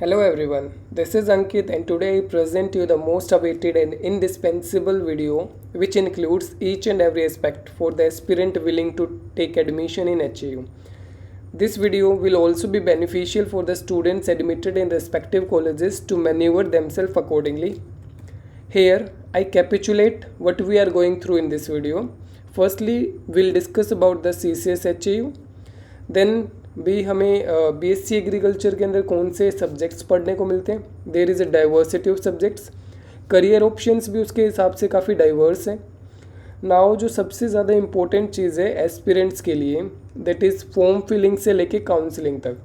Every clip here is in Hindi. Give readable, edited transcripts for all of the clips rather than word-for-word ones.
Hello everyone, this is Ankit and today I present you the most awaited and indispensable video which includes each and every aspect for the aspirant willing to take admission in HAU. This video will also be beneficial for the students admitted in respective colleges to maneuver themselves accordingly. Here I capitulate what we are going through in this video. Firstly, we'll discuss about the CCS HAU. Then भी हमें बीएससी एग्रीकल्चर के अंदर कौन से सब्जेक्ट्स पढ़ने को मिलते हैं. There is a diversity of subjects. Career options भी उसके हिसाब से काफ़ी डाइवर्स हैं. नाउ जो सबसे ज़्यादा इम्पोर्टेंट चीज़ है एस्पिरेंट्स के लिए, दैट इज़ फॉर्म फिलिंग से लेके काउंसलिंग तक.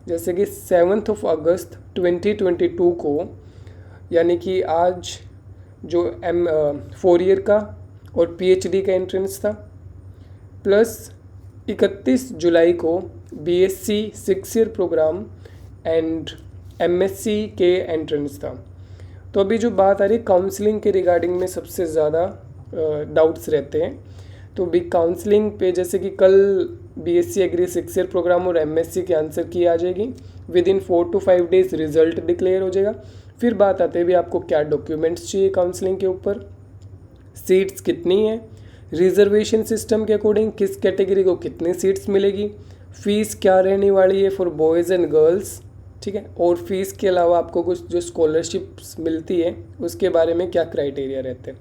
जैसे कि 7 अगस्त 2022 को, यानी कि आज जो 4 ईयर का और पीएचडी का एंट्रेंस था, प्लस 31 जुलाई को BSc 6 year program and MSc के एंट्रेंस था. तो अभी जो बात आ रही है काउंसलिंग के रिगार्डिंग में सबसे ज़्यादा डाउट्स रहते हैं. तो भी काउंसलिंग पे जैसे कि कल बीएससी एग्री 6 ईयर प्रोग्राम और एमएससी के आंसर की आ जाएगी. With in 4 to 5 days result declare हो जाएगा. फिर बात आते हैं भी आपको क्या डॉक्यूमेंट्स चाहिए काउंसलिंग के ऊपर, सीट्स कितनी है, रिजर्वेशन सिस्टम के अकॉर्डिंग किस कैटेगरी को कितनी सीट्स मिलेगी, फ़ीस क्या रहने वाली है फॉर बॉयज़ एंड गर्ल्स, ठीक है, और फीस के अलावा आपको कुछ जो स्कॉलरशिप्स मिलती है उसके बारे में क्या क्राइटेरिया रहते हैं.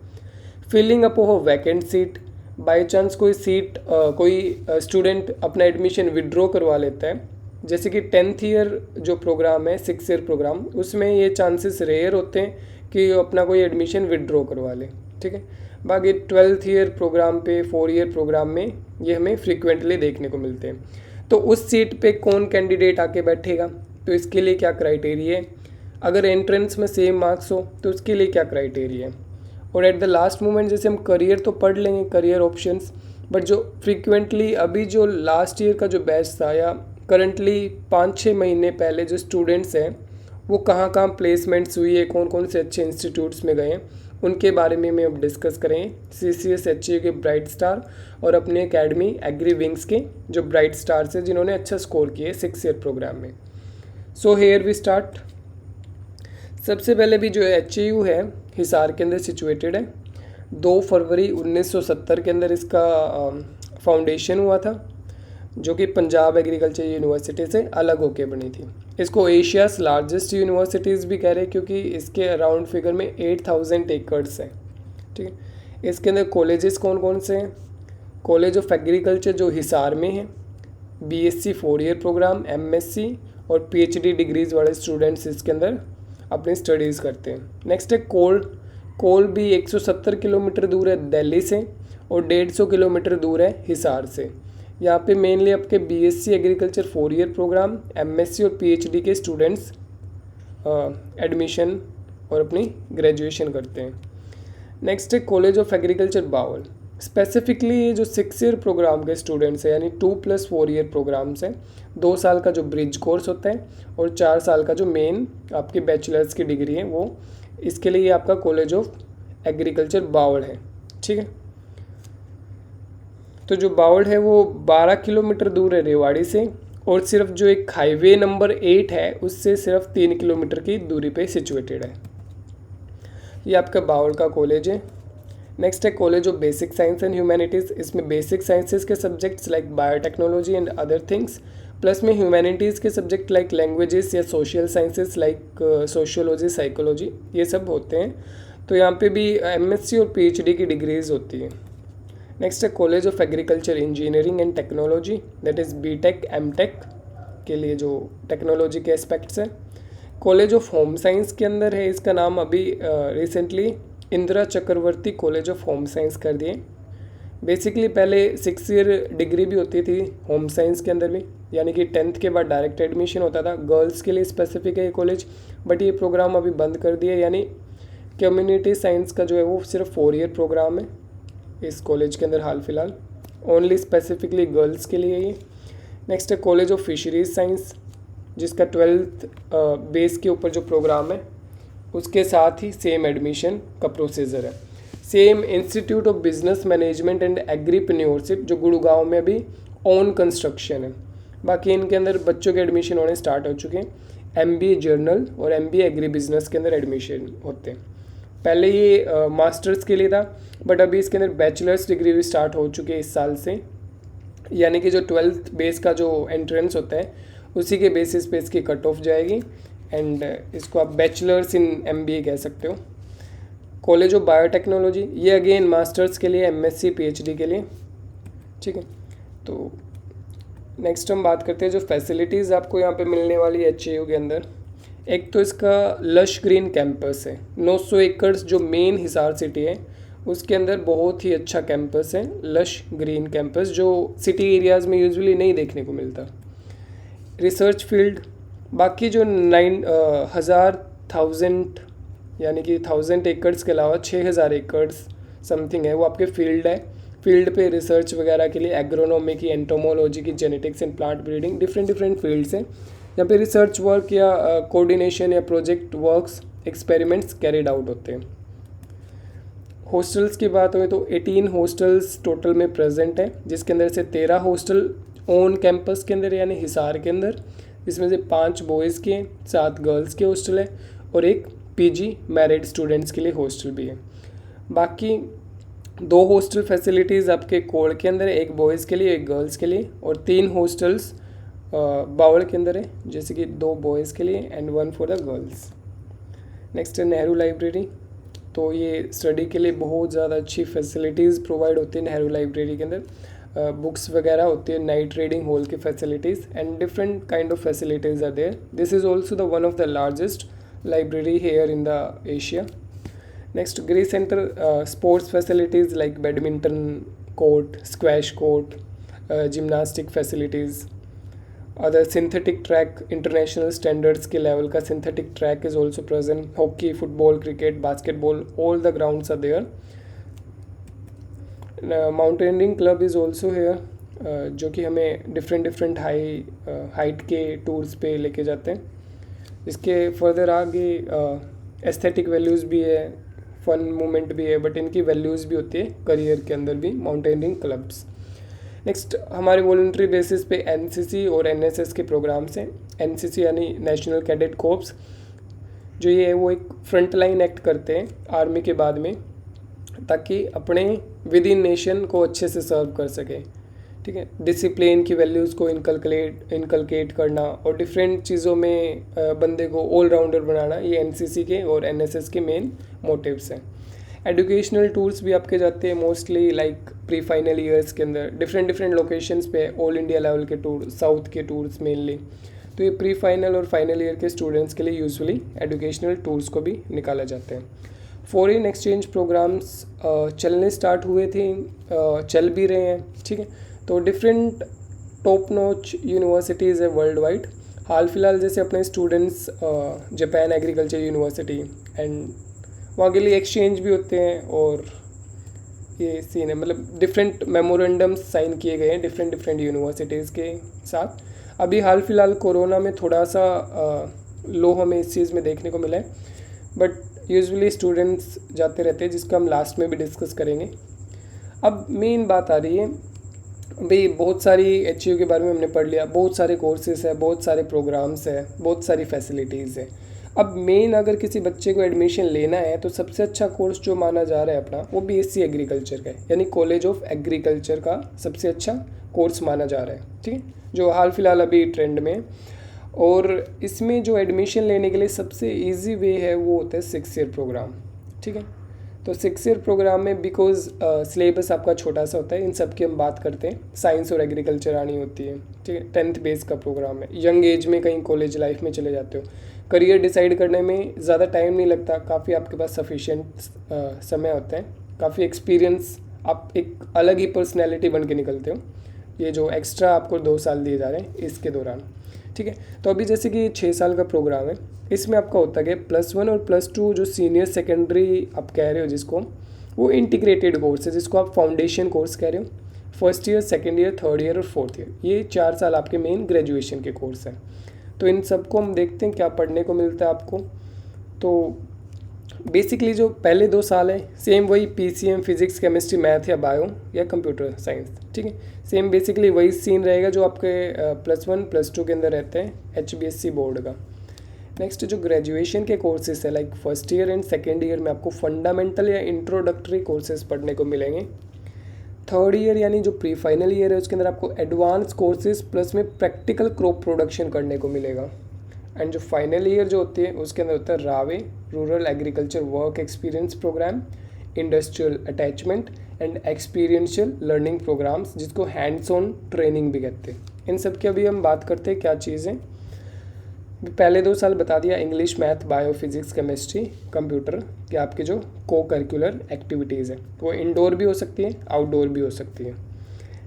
Filling up of vacant seat. By chance कोई सीट कोई स्टूडेंट अपना एडमिशन विड्रॉ करवा लेता है, जैसे कि 10th ईयर जो प्रोग्राम है 6 ईयर प्रोग्राम, उसमें ये चांसेस रेयर होते हैं कि अपना कोई एडमिशन विड्रॉ करवा ले, ठीक है. बाकी 12th ईयर प्रोग्राम पे 4 ईयर प्रोग्राम में ये हमें फ्रीक्वेंटली देखने को मिलते हैं. तो उस सीट पे कौन कैंडिडेट आके बैठेगा, तो इसके लिए क्या क्राइटेरिया है. अगर एंट्रेंस में सेम मार्क्स हो तो उसके लिए क्या क्राइटेरिया है. और एट द लास्ट मोमेंट जैसे हम करियर तो पढ़ लेंगे, करियर ऑप्शंस, बट जो फ्रीक्वेंटली अभी जो लास्ट ईयर का जो बैच था या करंटली 5-6 महीने पहले जो स्टूडेंट्स हैं वो कहाँ कहाँ प्लेसमेंट्स हुई है, कौन कौन से अच्छे इंस्टीट्यूट्स में गए हैं, उनके बारे में हम डिस्कस करेंगे. CCS HAU के ब्राइट स्टार और अपने एकेडमी एग्री विंग्स के जो ब्राइट स्टार्स हैं जिन्होंने अच्छा स्कोर किए 6 ईयर प्रोग्राम में. So here we start. सबसे पहले भी जो HAU है हिसार के अंदर सिचुएटेड है. 2 फरवरी 1970 के अंदर इसका फाउंडेशन हुआ था, जो कि पंजाब एग्रीकल्चर यूनिवर्सिटी से अलग होके बनी थी. इसको एशियाज़ लार्जेस्ट यूनिवर्सिटीज़ भी कह रहे हैं क्योंकि इसके अराउंड फिगर में 8000 एकड़्स हैं, ठीक है. इसके अंदर कॉलेजेस कौन कौन से हैं. कॉलेज ऑफ एग्रीकल्चर जो हिसार में है, बीएससी 4 ईयर प्रोग्राम, एमएससी और पीएचडी डिग्रीज़ वाले स्टूडेंट्स इसके अंदर अपनी स्टडीज़ करते हैं. नेक्स्ट है कोल भी 170 किलोमीटर दूर है दिल्ली से और 150 किलोमीटर दूर है हिसार से. यहाँ पे मेनली आपके BSc agriculture 4 year program, MSc और पीएचडी के स्टूडेंट्स एडमिशन और अपनी ग्रेजुएशन करते हैं. नेक्स्ट है college of agriculture Bawal. Specifically ये जो 6 ईयर प्रोग्राम के स्टूडेंट्स हैं, यानी 2+4 ईयर प्रोग्राम्स हैं, 2 साल का जो ब्रिज कोर्स होता है और 4 साल का जो मेन आपकी बैचलर्स की डिग्री है, वो इसके लिए आपका कॉलेज ऑफ एग्रीकल्चर बावल है, ठीक है. तो जो बावल है वो 12 किलोमीटर दूर है रेवाड़ी से और सिर्फ जो एक हाईवे नंबर 8 है उससे सिर्फ 3 किलोमीटर की दूरी पे सिचुएटेड है. ये आपका बावल का कॉलेज है. नेक्स्ट है college of basic science and humanities. इसमें बेसिक साइंसेस के subjects like biotechnology and other things, plus में ह्यूमैनिटीज़ के सब्जेक्ट लाइक लैंग्वेजेस या social sciences like sociology, psychology, ये सब होते हैं. तो यहाँ पे भी एमएससी और पीएचडी की डिग्रीज होती है. नेक्स्ट है college of agriculture engineering and technology, that is BTech MTech के लिए जो टेक्नोलॉजी के एस्पेक्ट्स हैं. कॉलेज ऑफ होम साइंस के अंदर है, इसका नाम अभी recently Indira Chakravarti college of home science कर दिए. बेसिकली पहले 6 ईयर डिग्री भी होती थी होम साइंस के अंदर भी, यानी कि 10th के बाद डायरेक्ट एडमिशन होता था. गर्ल्स के लिए स्पेसिफिक है ये कॉलेज, बट ये प्रोग्राम अभी बंद कर दिया, यानी कम्युनिटी साइंस का जो है वो सिर्फ 4 ईयर प्रोग्राम है इस कॉलेज के अंदर हाल फिलहाल, ओनली स्पेसिफिकली गर्ल्स के लिए ये. नेक्स्ट है कॉलेज ऑफ फिशरीज साइंस, जिसका 12th बेस के ऊपर जो प्रोग्राम है उसके साथ ही सेम एडमिशन का प्रोसीजर है. Same institute of business management and agripreneurship जो गुड़गांव में भी ऑन कंस्ट्रक्शन है. बाकी इनके अंदर बच्चों के एडमिशन होने स्टार्ट हो चुके हैं. MBA जर्नल और MBA एग्री बिजनेस के अंदर एडमिशन होते हैं। पहले ये मास्टर्स के लिए था, बट अभी इसके अंदर बैचलर्स डिग्री भी स्टार्ट हो चुकी है इस साल से, यानी कि जो 12th बेस का जो एंट्रेंस होता है उसी के बेसिस पे इसकी कट ऑफ जाएगी, एंड इसको आप बैचलर्स इन MBA कह सकते हो। कॉलेज ऑफ बायोटेक्नोलॉजी, ये अगेन मास्टर्स के लिए, MSc PhD के लिए, ठीक है। तो नेक्स्ट हम बात करते हैं जो फैसिलिटीज़ आपको यहाँ पे मिलने वाली है HAU के अंदर। एक तो इसका लश ग्रीन कैंपस है, 900 एकड़ जो मेन हिसार सिटी है उसके अंदर बहुत ही अच्छा कैंपस है, लश ग्रीन कैंपस, जो सिटी एरियाज़ में यूजुअली नहीं देखने को मिलता। रिसर्च फील्ड, बाकी जो 1000 यानी कि 1000 एकड़्स के अलावा 6000 एकड़्स समथिंग है वो आपके फील्ड है। फील्ड पे रिसर्च वगैरह के लिए एग्रोनॉमी की, एंटोमोलॉजी की, genetics and plant breeding, different fields हैं जहाँ पे रिसर्च वर्क या कोऑर्डिनेशन या project works, experiments carried out होते हैं। हॉस्टल्स की बात हो तो 18 हॉस्टल्स टोटल में प्रेजेंट है, जिसके अंदर से 13 हॉस्टल ऑन कैंपस के अंदर यानी हिसार के अंदर, जिसमें से 5 बॉयज़ के, 7 गर्ल्स के हॉस्टल है और एक PG मैरिड स्टूडेंट्स के लिए हॉस्टल भी है। बाकी 2 हॉस्टल फैसिलिटीज़ आपके कोड़ के अंदर है, एक बॉयज़ के लिए एक गर्ल्स के लिए, और 3 हॉस्टल्स बावड़ के अंदर है, जैसे कि 2 बॉयज़ के लिए and 1 for the girls. Next है नेहरू लाइब्रेरी, तो ये स्टडी के लिए बहुत ज़्यादा अच्छी फैसिलिटीज़ प्रोवाइड होती है नेहरू लाइब्रेरी के अंदर। बुक्स वगैरह होती है, नाइट रीडिंग हॉल की facilities and different kind of facilities are there. This is also the one of the largest library here in the Asia. Next, Gray Center, sports facilities like badminton court, squash court, gymnastic facilities, other synthetic track, international standards के level का synthetic track is also present. Hockey, football, cricket, basketball, all the grounds are there. Mountaineering club is also here, जो कि हमें डिफरेंट हाइट के टूर्स पे लेके जाते हैं। इसके फर्दर आगे एस्थेटिक वैल्यूज़ भी है, फन मोमेंट भी है, बट इनकी वैल्यूज़ भी होती है करियर के अंदर भी, माउंटेनियरिंग क्लब्स। नेक्स्ट हमारे वॉलंटरी बेसिस पे NCC और NSS के प्रोग्राम्स हैं। NCC यानी नेशनल कैडेट कोर्प्स, जो ये है वो एक फ्रंट लाइन एक्ट करते हैं आर्मी के बाद में, ताकि अपने विद इन नेशन को अच्छे से सर्व कर सकें, ठीक है। डिसिप्लिन की वैल्यूज़ को इनकलकेट करना और डिफरेंट चीज़ों में बंदे को ऑलराउंडर बनाना, ये NCC के और NSS के मेन मोटिव्स हैं। एजुकेशनल टूर्स भी आपके जाते हैं mostly like pre final years के अंदर, डिफरेंट लोकेशंस पे ऑल इंडिया लेवल के टूर, साउथ के टूर्स मेनली। तो ये प्री फाइनल और फाइनल ईयर के स्टूडेंट्स के लिए यूजुअली एजुकेशनल टूर्स को भी निकाला जाते हैं। फॉरेन एक्सचेंज प्रोग्राम्स चलने स्टार्ट हुए थे, चल भी रहे हैं, ठीक है। तो डिफरेंट टॉप नॉच यूनिवर्सिटीज़ है वर्ल्ड वाइड। हाल फिलहाल जैसे अपने students Japan agriculture university and वहाँ के लिए एक्सचेंज भी होते हैं, और ये सीन है, मतलब डिफरेंट मेमोरेंडम्स साइन किए गए हैं डिफरेंट यूनिवर्सिटीज़ के साथ। अभी हाल फिलहाल कोरोना में थोड़ा सा लो हमें इस चीज़ में देखने को मिला है, बट यूजुअली स्टूडेंट्स जाते रहते हैं, जिसका हम लास्ट में भी डिस्कस करेंगे। अब मेन बात आ रही है, भाई बहुत सारी HAU के बारे में हमने पढ़ लिया, बहुत सारे कोर्सेज है, बहुत सारे प्रोग्राम्स है, बहुत सारी फैसिलिटीज़ है। अब मेन अगर किसी बच्चे को एडमिशन लेना है तो सबसे अच्छा कोर्स जो माना जा रहा है अपना, वो BSc एग्रीकल्चर का है, यानी कॉलेज ऑफ एग्रीकल्चर का सबसे अच्छा कोर्स माना जा रहा है, ठीक है, जो हाल फिलहाल अभी ट्रेंड में। और इसमें जो एडमिशन लेने के लिए सबसे ईजी वे है वो होता है 6 ईयर प्रोग्राम, ठीक है। तो 6 ईयर प्रोग्राम में बिकॉज सिलेबस आपका छोटा सा होता है, इन सब की हम बात करते हैं, साइंस और एग्रीकल्चर आनी होती है, ठीक है। 10th बेस का प्रोग्राम है, यंग एज में कहीं कॉलेज लाइफ में चले जाते हो, करियर डिसाइड करने में ज़्यादा टाइम नहीं लगता, काफ़ी आपके पास सफिशिएंट समय होता है, काफ़ी एक्सपीरियंस, आप एक अलग ही पर्सनैलिटी बन के निकलते हो, ये जो एक्स्ट्रा आपको 2 साल दिए जा रहे हैं इसके दौरान, ठीक है। तो अभी जैसे कि 6 साल का प्रोग्राम है, इसमें आपका होता है +1 और +2 जो सीनियर सेकेंडरी आप कह रहे हो जिसको, वो इंटीग्रेटेड कोर्स है, जिसको आप फाउंडेशन कोर्स कह रहे हो। First year, second year, third year और फोर्थ ईयर, ये 4 साल आपके मेन ग्रेजुएशन के कोर्स हैं। तो इन सबको हम देखते हैं क्या पढ़ने को मिलता है आपको। तो बेसिकली जो पहले 2 साल है सेम वही PCM, फिजिक्स, केमिस्ट्री, मैथ या बायो या कंप्यूटर साइंस, ठीक है, सेम बेसिकली वही सीन रहेगा जो आपके +1 +2 के अंदर रहते हैं HBSC बोर्ड का। नेक्स्ट जो ग्रेजुएशन के कोर्सेज है like first year and second year में आपको फंडामेंटल या इंट्रोडक्टरी कोर्सेज पढ़ने को मिलेंगे। थर्ड ईयर यानी जो प्री फाइनल ईयर है उसके अंदर आपको एडवांस कोर्सेज प्लस में प्रैक्टिकल क्रॉप प्रोडक्शन करने को मिलेगा। एंड जो फाइनल ईयर जो होती है उसके अंदर होता है रावे rural agriculture work experience programme, industrial attachment and experiential learning programmes, जिसको हैंड्स ऑन ट्रेनिंग भी कहते हैं। इन सब की अभी हम बात करते हैं क्या चीज़ें। पहले 2 साल बता दिया English, math, bio, physics, chemistry, computer कि आपके जो को करिकुलर एक्टिविटीज़ है वो इंडोर भी हो सकती है, आउटडोर भी हो सकती है।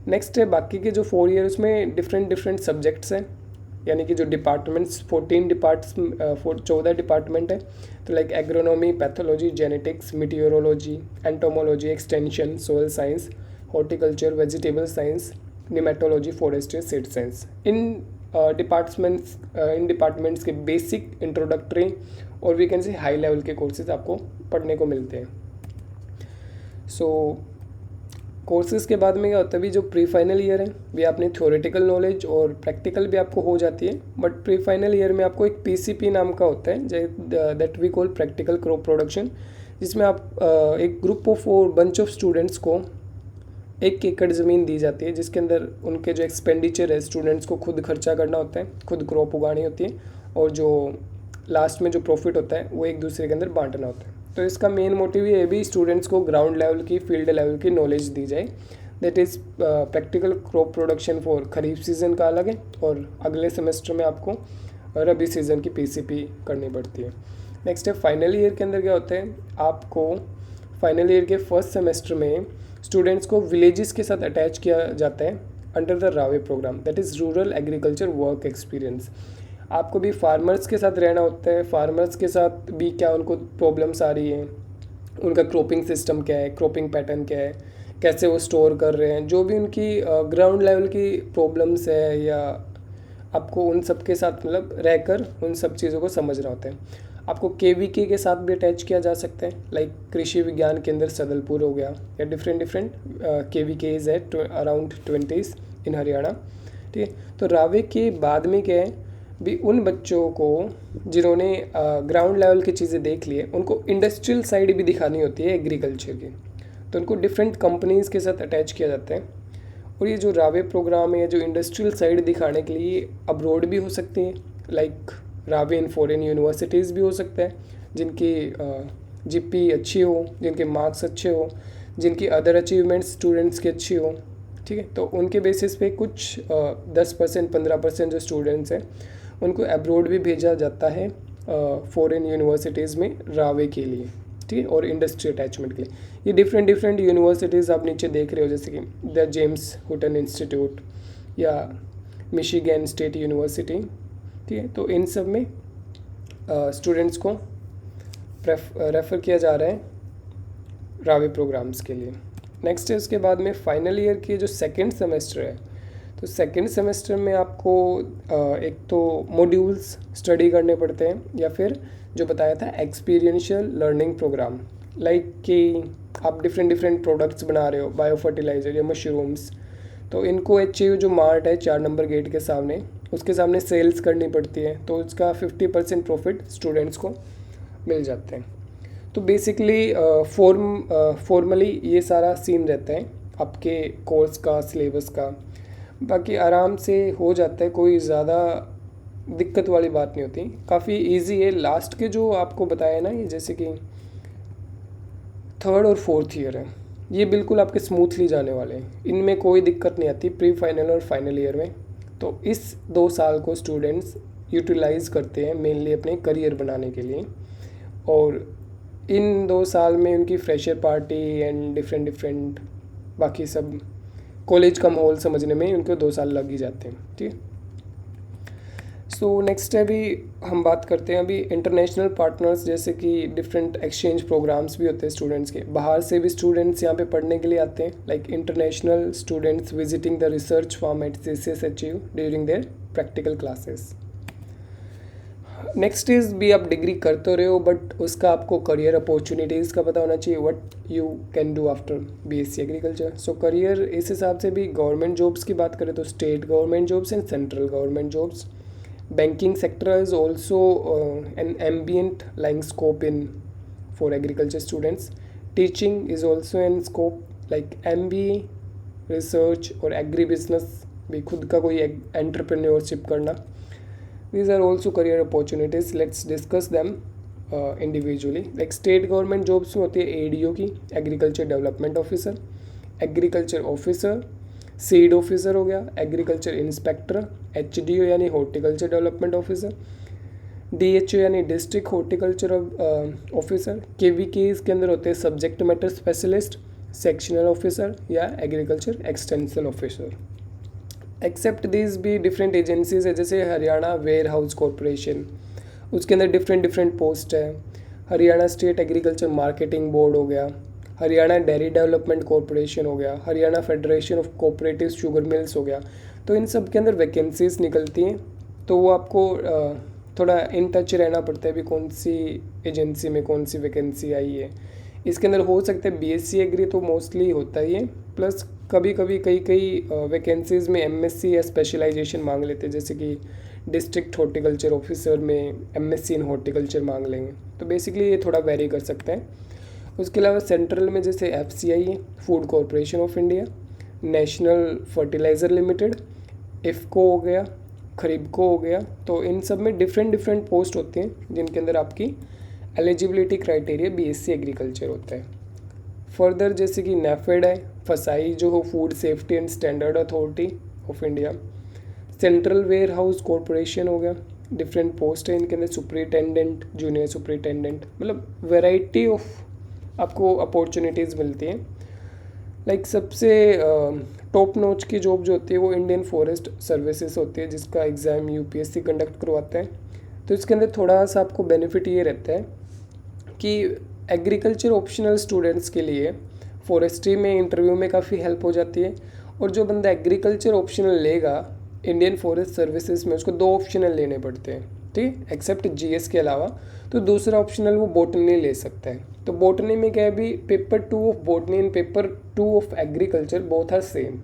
नेक्स्ट है बाकी के जो 4 ईयर उसमें डिफरेंट सब्जेक्ट्स हैं, यानी कि जो डिपार्टमेंट्स 14 डिपार्टमेंट है। तो like agronomy, pathology, genetics, meteorology, entomology, extension, soil science, horticulture, vegetable science, nematology, forestry, seed science. इन डिपार्टमेंट्स के बेसिक, इंट्रोडक्टरी और we can say high level के कोर्सेज आपको पढ़ने को मिलते हैं। सो कोर्सेज के बाद में क्या होता है, अभी जो प्री फाइनल ईयर है भी आपने थ्योरेटिकल नॉलेज और प्रैक्टिकल भी आपको हो जाती है, बट प्री फाइनल ईयर में आपको एक पीसीपी नाम का होता है that we call practical crop production, जिसमें आप एक ग्रुप ऑफ और बंच ऑफ स्टूडेंट्स को 1 एकड़ ज़मीन दी जाती है, जिसके अंदर उनके जो एक्सपेंडिचर है स्टूडेंट्स को खुद खर्चा करना होता है, खुद क्रॉप उगानी होती है और जो लास्ट में जो प्रॉफिट होता है वो एक दूसरे के अंदर बांटना होता है। तो इसका मेन मोटिव ये भी स्टूडेंट्स को ग्राउंड लेवल की, फील्ड लेवल की नॉलेज दी जाए। That is practical crop production for kharif season का अलग है और अगले सेमेस्टर में आपको रबी सीज़न की पीसीपी करनी पड़ती है। नेक्स्ट है फाइनल ईयर के अंदर क्या होता है, आपको फाइनल ईयर के फर्स्ट सेमेस्टर में स्टूडेंट्स को विलेजेस के साथ अटैच किया जाता है अंडर द रावे programme, that is rural agriculture work experience. आपको भी फार्मर्स के साथ रहना होता है, फार्मर्स के साथ भी क्या उनको प्रॉब्लम्स आ रही हैं, उनका क्रॉपिंग सिस्टम क्या है, क्रॉपिंग पैटर्न क्या है, कैसे वो स्टोर कर रहे हैं, जो भी उनकी ग्राउंड लेवल की प्रॉब्लम्स है, या आपको उन सब के साथ मतलब रहकर उन सब चीज़ों को समझना होता है। आपको केवीके के साथ भी अटैच किया जा सकता है, लाइक कृषि विज्ञान केंद्र सदलपुर हो गया, या डिफरेंट केवीकेज है अराउंड 20 इन हरियाणा। ठीक है, तो रावे के बाद में क्या है भी उन बच्चों को जिन्होंने ग्राउंड लेवल की चीज़ें देख ली है उनको इंडस्ट्रियल साइड भी दिखानी होती है एग्रीकल्चर की, तो उनको डिफरेंट कंपनीज़ के साथ अटैच किया जाता है। और ये जो रावे प्रोग्राम है जो इंडस्ट्रियल साइड दिखाने के लिए अब्रॉड भी हो सकती हैं, like Rawe in foreign universities भी हो सकता है, जिनकी जीपी अच्छी हो, जिनके मार्क्स अच्छे हो, जिनकी अदर अचीवमेंट्स स्टूडेंट्स की अच्छी हो। ठीक है, तो उनके बेसिस पे कुछ 10% 15% जो स्टूडेंट्स हैं उनको अब्रॉड भी भेजा जाता है फॉरेन यूनिवर्सिटीज़ में रावे के लिए। ठीक है, और इंडस्ट्री अटैचमेंट के लिए ये डिफरेंट यूनिवर्सिटीज़ आप नीचे देख रहे हो, जैसे कि द जेम्स हुटन इंस्टीट्यूट या मिशिगन स्टेट यूनिवर्सिटी। ठीक है, तो इन सब में स्टूडेंट्स को रेफ़र किया जा रहा है रावे प्रोग्राम्स के लिए। नेक्स्ट है उसके बाद में फाइनल ईयर की जो सेकेंड सेमेस्टर है, तो सेकेंड सेमेस्टर में आपको एक तो मॉड्यूल्स स्टडी करने पड़ते हैं, या फिर जो बताया था एक्सपीरियंशियल लर्निंग प्रोग्राम, लाइक कि आप डिफरेंट प्रोडक्ट्स बना रहे हो, बायो फर्टिलाइज़र या मशरूम्स, तो इनको अचीव जो मार्ट है 4 नंबर गेट के सामने, उसके सामने सेल्स करनी पड़ती है, तो उसका 50% प्रॉफिट स्टूडेंट्स को मिल जाते हैं। तो बेसिकली फॉर्मली ये सारा सीन रहता है आपके कोर्स का, सिलेबस का। बाकी आराम से हो जाता है, कोई ज़्यादा दिक्कत वाली बात नहीं होती, काफ़ी इजी है। लास्ट के जो आपको बताया ना, ये जैसे कि थर्ड और फोर्थ ईयर है, ये बिल्कुल आपके स्मूथली जाने वाले हैं, इनमें कोई दिक्कत नहीं आती प्री फाइनल और फाइनल ईयर में। तो इस 2 साल को स्टूडेंट्स यूटिलाइज़ करते हैं मेनली अपने करियर बनाने के लिए, और इन 2 साल में उनकी फ्रेशर पार्टी एंड डिफरेंट बाकी सब कॉलेज का माहौल समझने में उनको 2 साल लग ही जाते हैं। ठीक है, सो नेक्स्ट है अभी हम बात करते हैं अभी इंटरनेशनल पार्टनर्स, जैसे कि डिफरेंट एक्सचेंज प्रोग्राम्स भी होते हैं स्टूडेंट्स के, बाहर से भी स्टूडेंट्स यहाँ पे पढ़ने के लिए आते हैं, like international students visiting the research farm at CCSHU during their practical classes. Next is भी आप डिग्री कर तो रहे हो, बट उसका आपको करियर अपॉर्चुनिटीज़ का पता होना चाहिए, what you can do after BSc agriculture. So career इस हिसाब से भी गवर्नमेंट जॉब्स की बात करें तो state government jobs and central government jobs, Banking sector is also an ambient lying scope in for agriculture students. Teaching is also an scope like MBA, research और एग्री बिजनेस भी, खुद का कोई एंटरप्रेन्योरशिप करना. These are also career opportunities. Let's discuss them individually. Like state government jobs में होती है ADO की, agriculture development officer, agriculture officer, seed officer हो गया, एग्रीकल्चर इंस्पेक्टर, HDO यानी हॉर्टिकल्चर डेवलपमेंट ऑफिसर, DHO यानी डिस्ट्रिक्ट हॉर्टिकल्चर ऑफिसर, KVK इसके अंदर होते हैं subject matter specialist, sectional officer या agriculture extension officer. Except this भी डिफरेंट एजेंसीज है, जैसे हरियाणा वेयर हाउस कॉरपोरेशन, उसके अंदर डिफरेंट पोस्ट है. Haryana state agriculture marketing board हो गया, हरियाणा डेयरी डेवलपमेंट कॉरपोरेशन हो गया, Haryana federation of cooperative sugar mills हो गया. तो इन सब के अंदर वैकेंसीज निकलती हैं, तो वो आपको थोड़ा इन टच रहना पड़ता है भी कौन सी एजेंसी में कौन सी वैकेंसी आई है. इसके अंदर हो सकता है BSc एग्री तो मोस्टली होता ही है, प्लस कभी कभी कई वैकेंसीज़ में MSc या स्पेशलाइजेशन मांग लेते हैं, जैसे कि डिस्ट्रिक्ट हॉर्टिकल्चर ऑफिसर में MSc इन हॉर्टिकल्चर मांग लेंगे. तो बेसिकली ये थोड़ा वेरी कर सकते हैं. उसके अलावा सेंट्रल में जैसे FCI है, food corporation of India, national fertiliser limited, IFFCO हो गया, खरीबको हो गया. तो इन सब में डिफरेंट पोस्ट होते हैं जिनके अंदर आपकी एलिजिबिलिटी क्राइटेरिया BSc एग्रीकल्चर होता है. फर्दर जैसे कि NAFED है, फसाई जो हो food safety and standard authority of India, central warehouse corporation हो गया, डिफरेंट पोस्ट है इनके अंदर, सुपरिटेंडेंट, जूनियर सुपरिटेंडेंट, मतलब वेराइटी ऑफ आपको अपॉर्चुनिटीज़ मिलती हैं. लाइक सबसे टॉप नॉच की जॉब जो होती है वो इंडियन फॉरेस्ट सर्विसेज होती है, जिसका एग्ज़ाम UPSC कंडक्ट करवाता है. तो इसके अंदर थोड़ा सा आपको बेनिफिट ये रहता है कि एग्रीकल्चर ऑप्शनल स्टूडेंट्स के लिए फॉरेस्ट्री में इंटरव्यू में काफ़ी हेल्प हो जाती है. और जो बंदा एग्रीकल्चर ऑप्शनल लेगा इंडियन फॉरेस्ट सर्विसेज में, उसको 2 ऑप्शनल लेने पड़ते हैं, ठीक, एक्सेप्ट GS के अलावा. तो दूसरा ऑप्शनल वो बॉटनी ले सकता है. तो बॉटनी में क्या है भी, paper 2 of botany and paper 2 of agriculture both are same,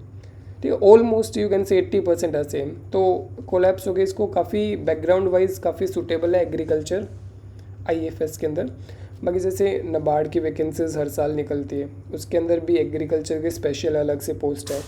ठीक है, almost you can say 80% are same. तो कोलैप्स हो गया, इसको काफ़ी बैकग्राउंड वाइज काफ़ी सूटेबल है एग्रीकल्चर IFS के अंदर. बाकी जैसे NABARD की वैकेंसीज हर साल निकलती है, उसके अंदर भी एग्रीकल्चर के स्पेशल अलग से पोस्ट है.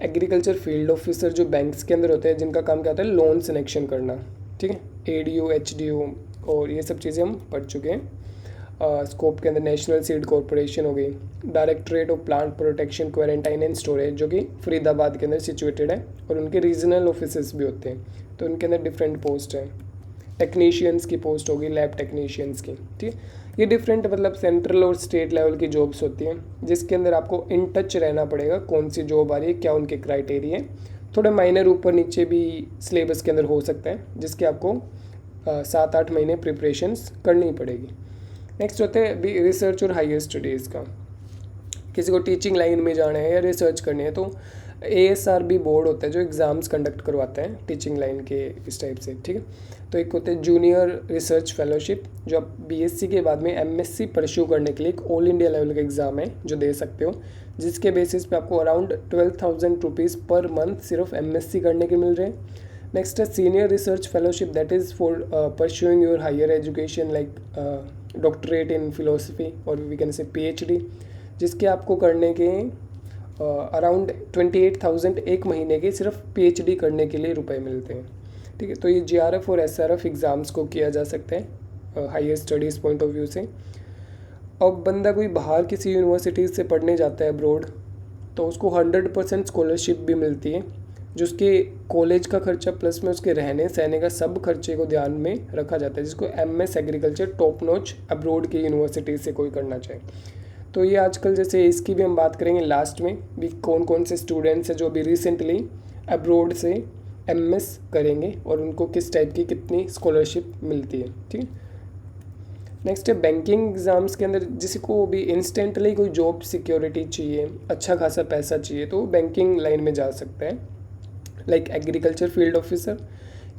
एग्रीकल्चर फील्ड ऑफिसर जो बैंक्स के अंदर होते हैं, जिनका काम क्या होता है लोन सिलेक्शन करना, ठीक है, ADO HDO और ये सब चीज़ें हम पढ़ चुके हैं. स्कोप के अंदर नेशनल सीड कॉरपोरेशन हो गई, directorate of plant protection quarantine and storage जो कि फरीदाबाद के अंदर सिचुएटेड है, और उनके रीजनल ऑफिसेस भी होते हैं. तो उनके अंदर डिफरेंट पोस्ट हैं. टेक्नीशियंस की पोस्ट होगी, लैब टेक्नीशियंस की, ठीक है. ये डिफरेंट मतलब सेंट्रल और स्टेट लेवल की जॉब्स होती हैं, जिसके अंदर आपको इन टच रहना पड़ेगा कौन सी जॉब आ रही है, क्या उनके क्राइटेरिया हैं. थोड़े माइनर ऊपर नीचे भी सिलेबस के अंदर हो सकता है, जिसके आपको 7-8 महीने प्रिपरेशंस करनी पड़ेगी. नेक्स्ट होते हैं रिसर्च और हायर स्टडीज़ का. किसी को टीचिंग लाइन में जाना है या रिसर्च करनी है तो ASRB बोर्ड होता है जो एग्ज़ाम्स कंडक्ट करवाता है टीचिंग लाइन के इस टाइप से, ठीक है. तो एक होते हैं जूनियर रिसर्च फेलोशिप, जो आप BSc के बाद में MSc परस्यू करने के लिए एक ऑल इंडिया लेवल का एग्ज़ाम है जो दे सकते हो, जिसके बेसिस पे आपको अराउंड 12,000 रुपीज़ पर मंथ सिर्फ MSc करने के मिल रहे हैं. नेक्स्ट है senior research fellowship, that is for pursuing your higher education like doctorate in philosophy और वी कैन से PhD, जिसके आपको करने के अराउंड 28,000 एक महीने के सिर्फ PhD करने के लिए रुपए मिलते हैं, ठीक है. तो ये GRF और SRF एग्ज़ाम्स को किया जा सकता है higher studies point of view से. अब बंदा कोई बाहर किसी यूनिवर्सिटीज़ से पढ़ने जाता है अब्रॉड, तो उसको 100% स्कॉलरशिप भी मिलती है, जो उसके कॉलेज का खर्चा प्लस में उसके रहने सहने का सब खर्चे को ध्यान में रखा जाता है, जिसको MS agriculture top notch abroad की यूनिवर्सिटी से कोई करना चाहे. तो ये आजकल जैसे इसकी भी हम बात करेंगे लास्ट में भी, कौन कौन से स्टूडेंट्स हैं जो अभी रिसेंटली अब्रॉड से MS करेंगे और उनको किस टाइप की कितनी स्कॉलरशिप मिलती है, ठीक है. नेक्स्ट है बैंकिंग एग्ज़ाम्स के अंदर जिसी को भी इंस्टेंटली कोई जॉब सिक्योरिटी चाहिए, अच्छा खासा पैसा चाहिए, तो बैंकिंग लाइन में जा सकता है, लाइक एग्रीकल्चर फील्ड ऑफिसर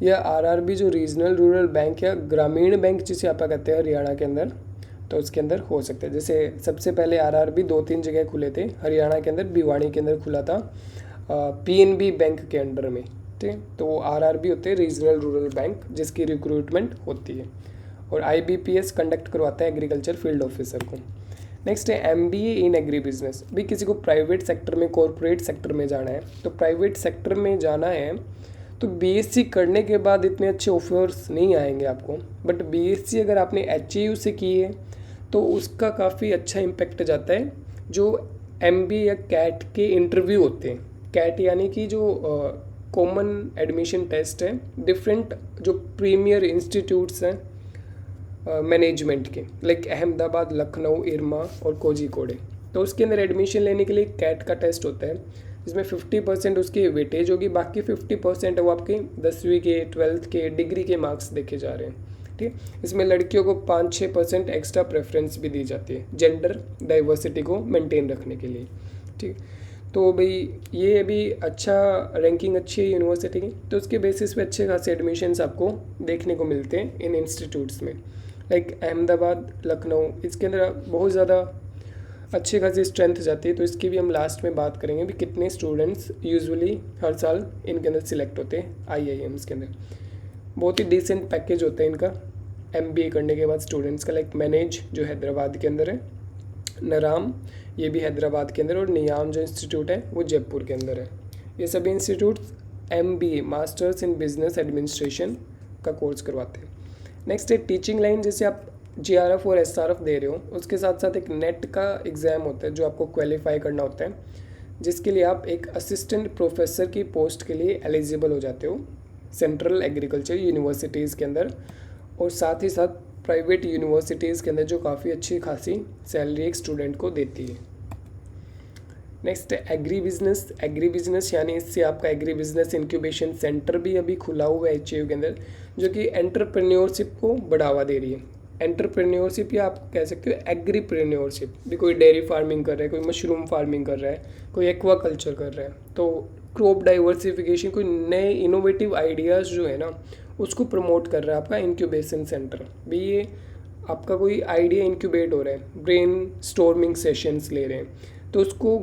या RRB जो रीजनल रूरल बैंक या ग्रामीण बैंक जिसे आप कहते हैं हरियाणा के अंदर, तो उसके अंदर हो सकता है. जैसे सबसे पहले RRB 2-3 जगह खुले थे हरियाणा के अंदर, भिवानी के अंदर खुला था PNB बैंक के अंडर में, ठीक ठीक है। तो RRB होते हैं रीजनल रूरल बैंक, जिसकी रिक्रूटमेंट होती है, और IBPS कंडक्ट करवाता है एग्रीकल्चर फील्ड ऑफिसर को। नेक्स्ट है MBA इन एग्री बिजनेस। भी किसी को प्राइवेट सेक्टर में, कॉरपोरेट सेक्टर में जाना है, तो प्राइवेट सेक्टर में जाना है तो BSc करने के बाद इतने अच्छे ऑफर्स नहीं आएंगे आपको, बट BSc अगर आपने HAU से की है तो उसका काफ़ी अच्छा इम्पेक्ट जाता है। जो MBA या कैट के इंटरव्यू होते हैं, कैट यानी कि जो कॉमन एडमिशन टेस्ट है डिफरेंट जो प्रीमियर इंस्टीट्यूट्स हैं मैनेजमेंट के, लाइक अहमदाबाद, लखनऊ, इरमा और कोझिकोड, तो उसके अंदर एडमिशन लेने के लिए कैट का टेस्ट होता है, जिसमें 50% उसकी वेटेज होगी, बाकी 50% वो आपके 10वीं के, 12th के, डिग्री के मार्क्स देखे जा रहे हैं। ठीक, इसमें लड़कियों को 5-6% एक्स्ट्रा प्रेफरेंस भी दी जाती है जेंडर डाइवर्सिटी को मेंटेन रखने के लिए। ठीक, तो भाई ये अभी अच्छा रैंकिंग अच्छी है यूनिवर्सिटी की, तो उसके बेसिस पे अच्छे खासे एडमिशन्स आपको देखने को मिलते हैं इन इंस्टीट्यूट्स में, लाइक अहमदाबाद, लखनऊ, इसके अंदर बहुत ज़्यादा अच्छी खासी स्ट्रेंथ जाती है। तो इसकी भी हम लास्ट में बात करेंगे भी कितने स्टूडेंट्स यूजुअली हर साल इनके अंदर सिलेक्ट होते हैं IIMs के अंदर। बहुत ही डिसेंट पैकेज होता है इनका MBA करने के बाद स्टूडेंट्स का, लाइक मैनेज जो हैदराबाद के अंदर है, नराम ये भी हैदराबाद के अंदर, और नियाम जो इंस्टीट्यूट है वो जयपुर के अंदर है। ये सभी institutes MBA masters in business administration का कोर्स करवाते हैं। नेक्स्ट है टीचिंग लाइन। जैसे आप JRF और SRF दे रहे हो, उसके साथ साथ एक नेट का एग्ज़ाम होता है जो आपको क्वालिफाई करना होता है, जिसके लिए आप एक असिस्टेंट प्रोफेसर की पोस्ट के लिए एलिजिबल हो जाते हो सेंट्रल एग्रीकल्चर यूनिवर्सिटीज़ के अंदर, और साथ ही साथ प्राइवेट यूनिवर्सिटीज़ के अंदर जो काफ़ी अच्छी खासी सैलरी एक स्टूडेंट को देती है। नेक्स्ट है एग्री बिजनेस। एग्री बिजनेस यानी इससे आपका एग्री बिजनेस इंक्यूबेशन सेंटर भी अभी खुला हुआ है HAU के अंदर, जो कि एंटरप्रेन्योरशिप को बढ़ावा दे रही है। एंटरप्रेन्योरशिप या आप कह सकते हो एग्रीप्रेन्योरशिप भी, कोई डेयरी फार्मिंग कर रहा है, कोई मशरूम फार्मिंग कर रहा है, कोई एक्वा कल्चर कर रहा है, तो क्रॉप डाइवर्सिफिकेशन, कोई नए इनोवेटिव आइडियाज़ जो है ना उसको प्रमोट कर रहा है आपका इंक्यूबेशन सेंटर भी। ये आपका कोई आइडिया इंक्यूबेट हो रहा है, ब्रेन स्टॉर्मिंग सेशंस ले रहे हैं, तो उसको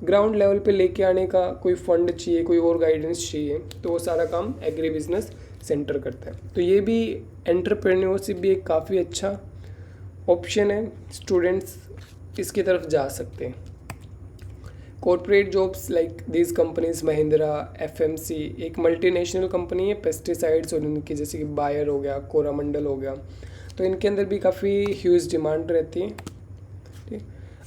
ग्राउंड लेवल पे लेके आने का कोई फंड चाहिए, कोई और गाइडेंस चाहिए, तो वो सारा काम एग्री बिजनेस सेंटर करता है। तो ये भी एंटरप्रेन्योरशिप भी एक काफ़ी अच्छा ऑप्शन है, स्टूडेंट्स इसकी तरफ जा सकते हैं। Corporate jobs like these companies Mahindra, FMC एक मल्टीनेशनल कंपनी है पेस्टिसाइड्स और इनकी, जैसे कि बायर हो गया, कोरामंडल हो गया, तो इनके अंदर भी काफ़ी ह्यूज डिमांड रहती है। ठीक,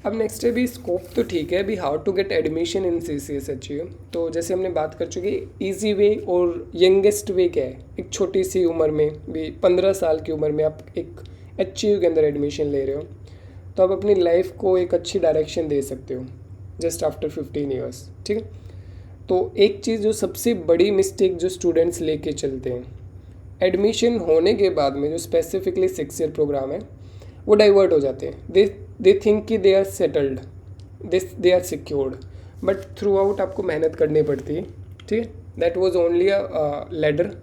अब नेक्स्ट है भी स्कोप तो ठीक है भी, how to get admission in CCSHU। तो जैसे हमने बात कर चुके, ईजी वे और यंगेस्ट वे क्या है, एक छोटी सी उम्र में भी 15 साल की उम्र में आप एक HAU के अंदर एडमिशन ले रहे हो, तो आप अपनी लाइफ को एक अच्छी डायरेक्शन दे सकते हो जस्ट आफ्टर 15 ईयर्स। ठीक है, तो एक चीज़ जो सबसे बड़ी मिस्टेक जो स्टूडेंट्स लेके चलते हैं, एडमिशन होने के बाद में जो स्पेसिफिकली 6 ईयर प्रोग्राम है वो डाइवर्ट हो जाते हैं। दे थिंक कि they are settled, they are secured, but throughout आपको मेहनत करनी पड़ती है। ठीक है, that was only a ladder,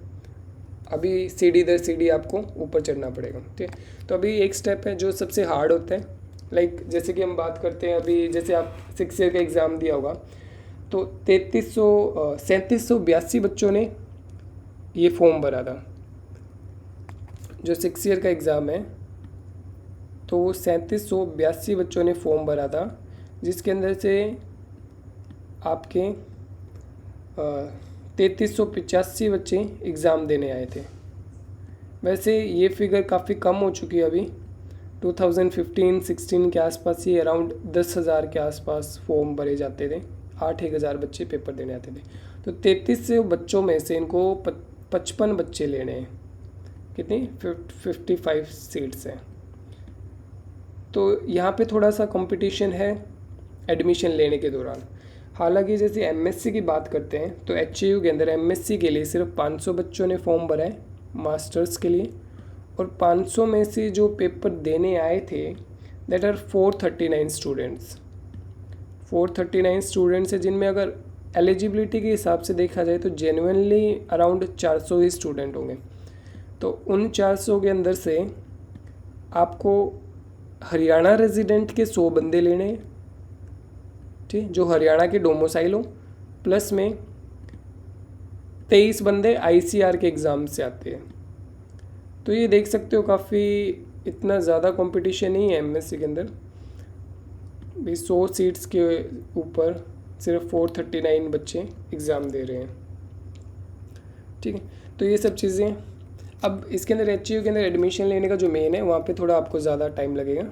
अभी सीढ़ी दर सीढ़ी आपको ऊपर चढ़ना पड़ेगा। ठीक है, तो अभी एक स्टेप है जो सबसे हार्ड होता है, लाइक जैसे कि हम बात करते हैं अभी, जैसे आप 6 ईयर का एग्ज़ाम दिया होगा, तो 3782 बच्चों ने ये फॉर्म भरा था। जो 6 ईयर का एग्ज़ाम है तो वो 3782 बच्चों ने फॉर्म भरा था, जिसके अंदर से आपके 3385 बच्चे एग्ज़ाम देने आए थे। वैसे ये फिगर काफ़ी कम हो चुकी है अभी, 2015-16 के आसपास ही अराउंड 10,000 के आसपास फॉर्म भरे जाते थे, 8,000 बच्चे पेपर देने आते थे। तो 33 बच्चों में से इनको 55 बच्चे लेने हैं, कितनी 55 सीट्स हैं। तो यहाँ पे थोड़ा सा कंपटीशन है एडमिशन लेने के दौरान। हालांकि जैसे MSc की बात करते हैं तो HAU के अंदर MSc के लिए सिर्फ 500 बच्चों ने फॉर्म भरा है मास्टर्स के लिए, और 500 में से जो पेपर देने आए थे दैट आर 439 स्टूडेंट्स। 439 स्टूडेंट्स है, जिनमें अगर एलिजिबिलिटी के हिसाब से देखा जाए तो जेन्युइनली अराउंड 400 ही स्टूडेंट होंगे। तो उन 400 के अंदर से आपको हरियाणा रेजिडेंट के 100 बंदे लेने हैं, ठीक, जो हरियाणा के डोमिसाइल हो, प्लस में 23 बंदे ICR के एग्ज़ाम से आते हैं। तो ये देख सकते हो काफ़ी इतना ज़्यादा कंपटीशन नहीं है MSc के अंदर भी। 100 सीट्स के ऊपर सिर्फ 439 बच्चे एग्ज़ाम दे रहे हैं। ठीक है, तो ये सब चीज़ें। अब इसके अंदर HCU के अंदर एडमिशन लेने का जो मेन है वहाँ पे थोड़ा आपको ज़्यादा टाइम लगेगा।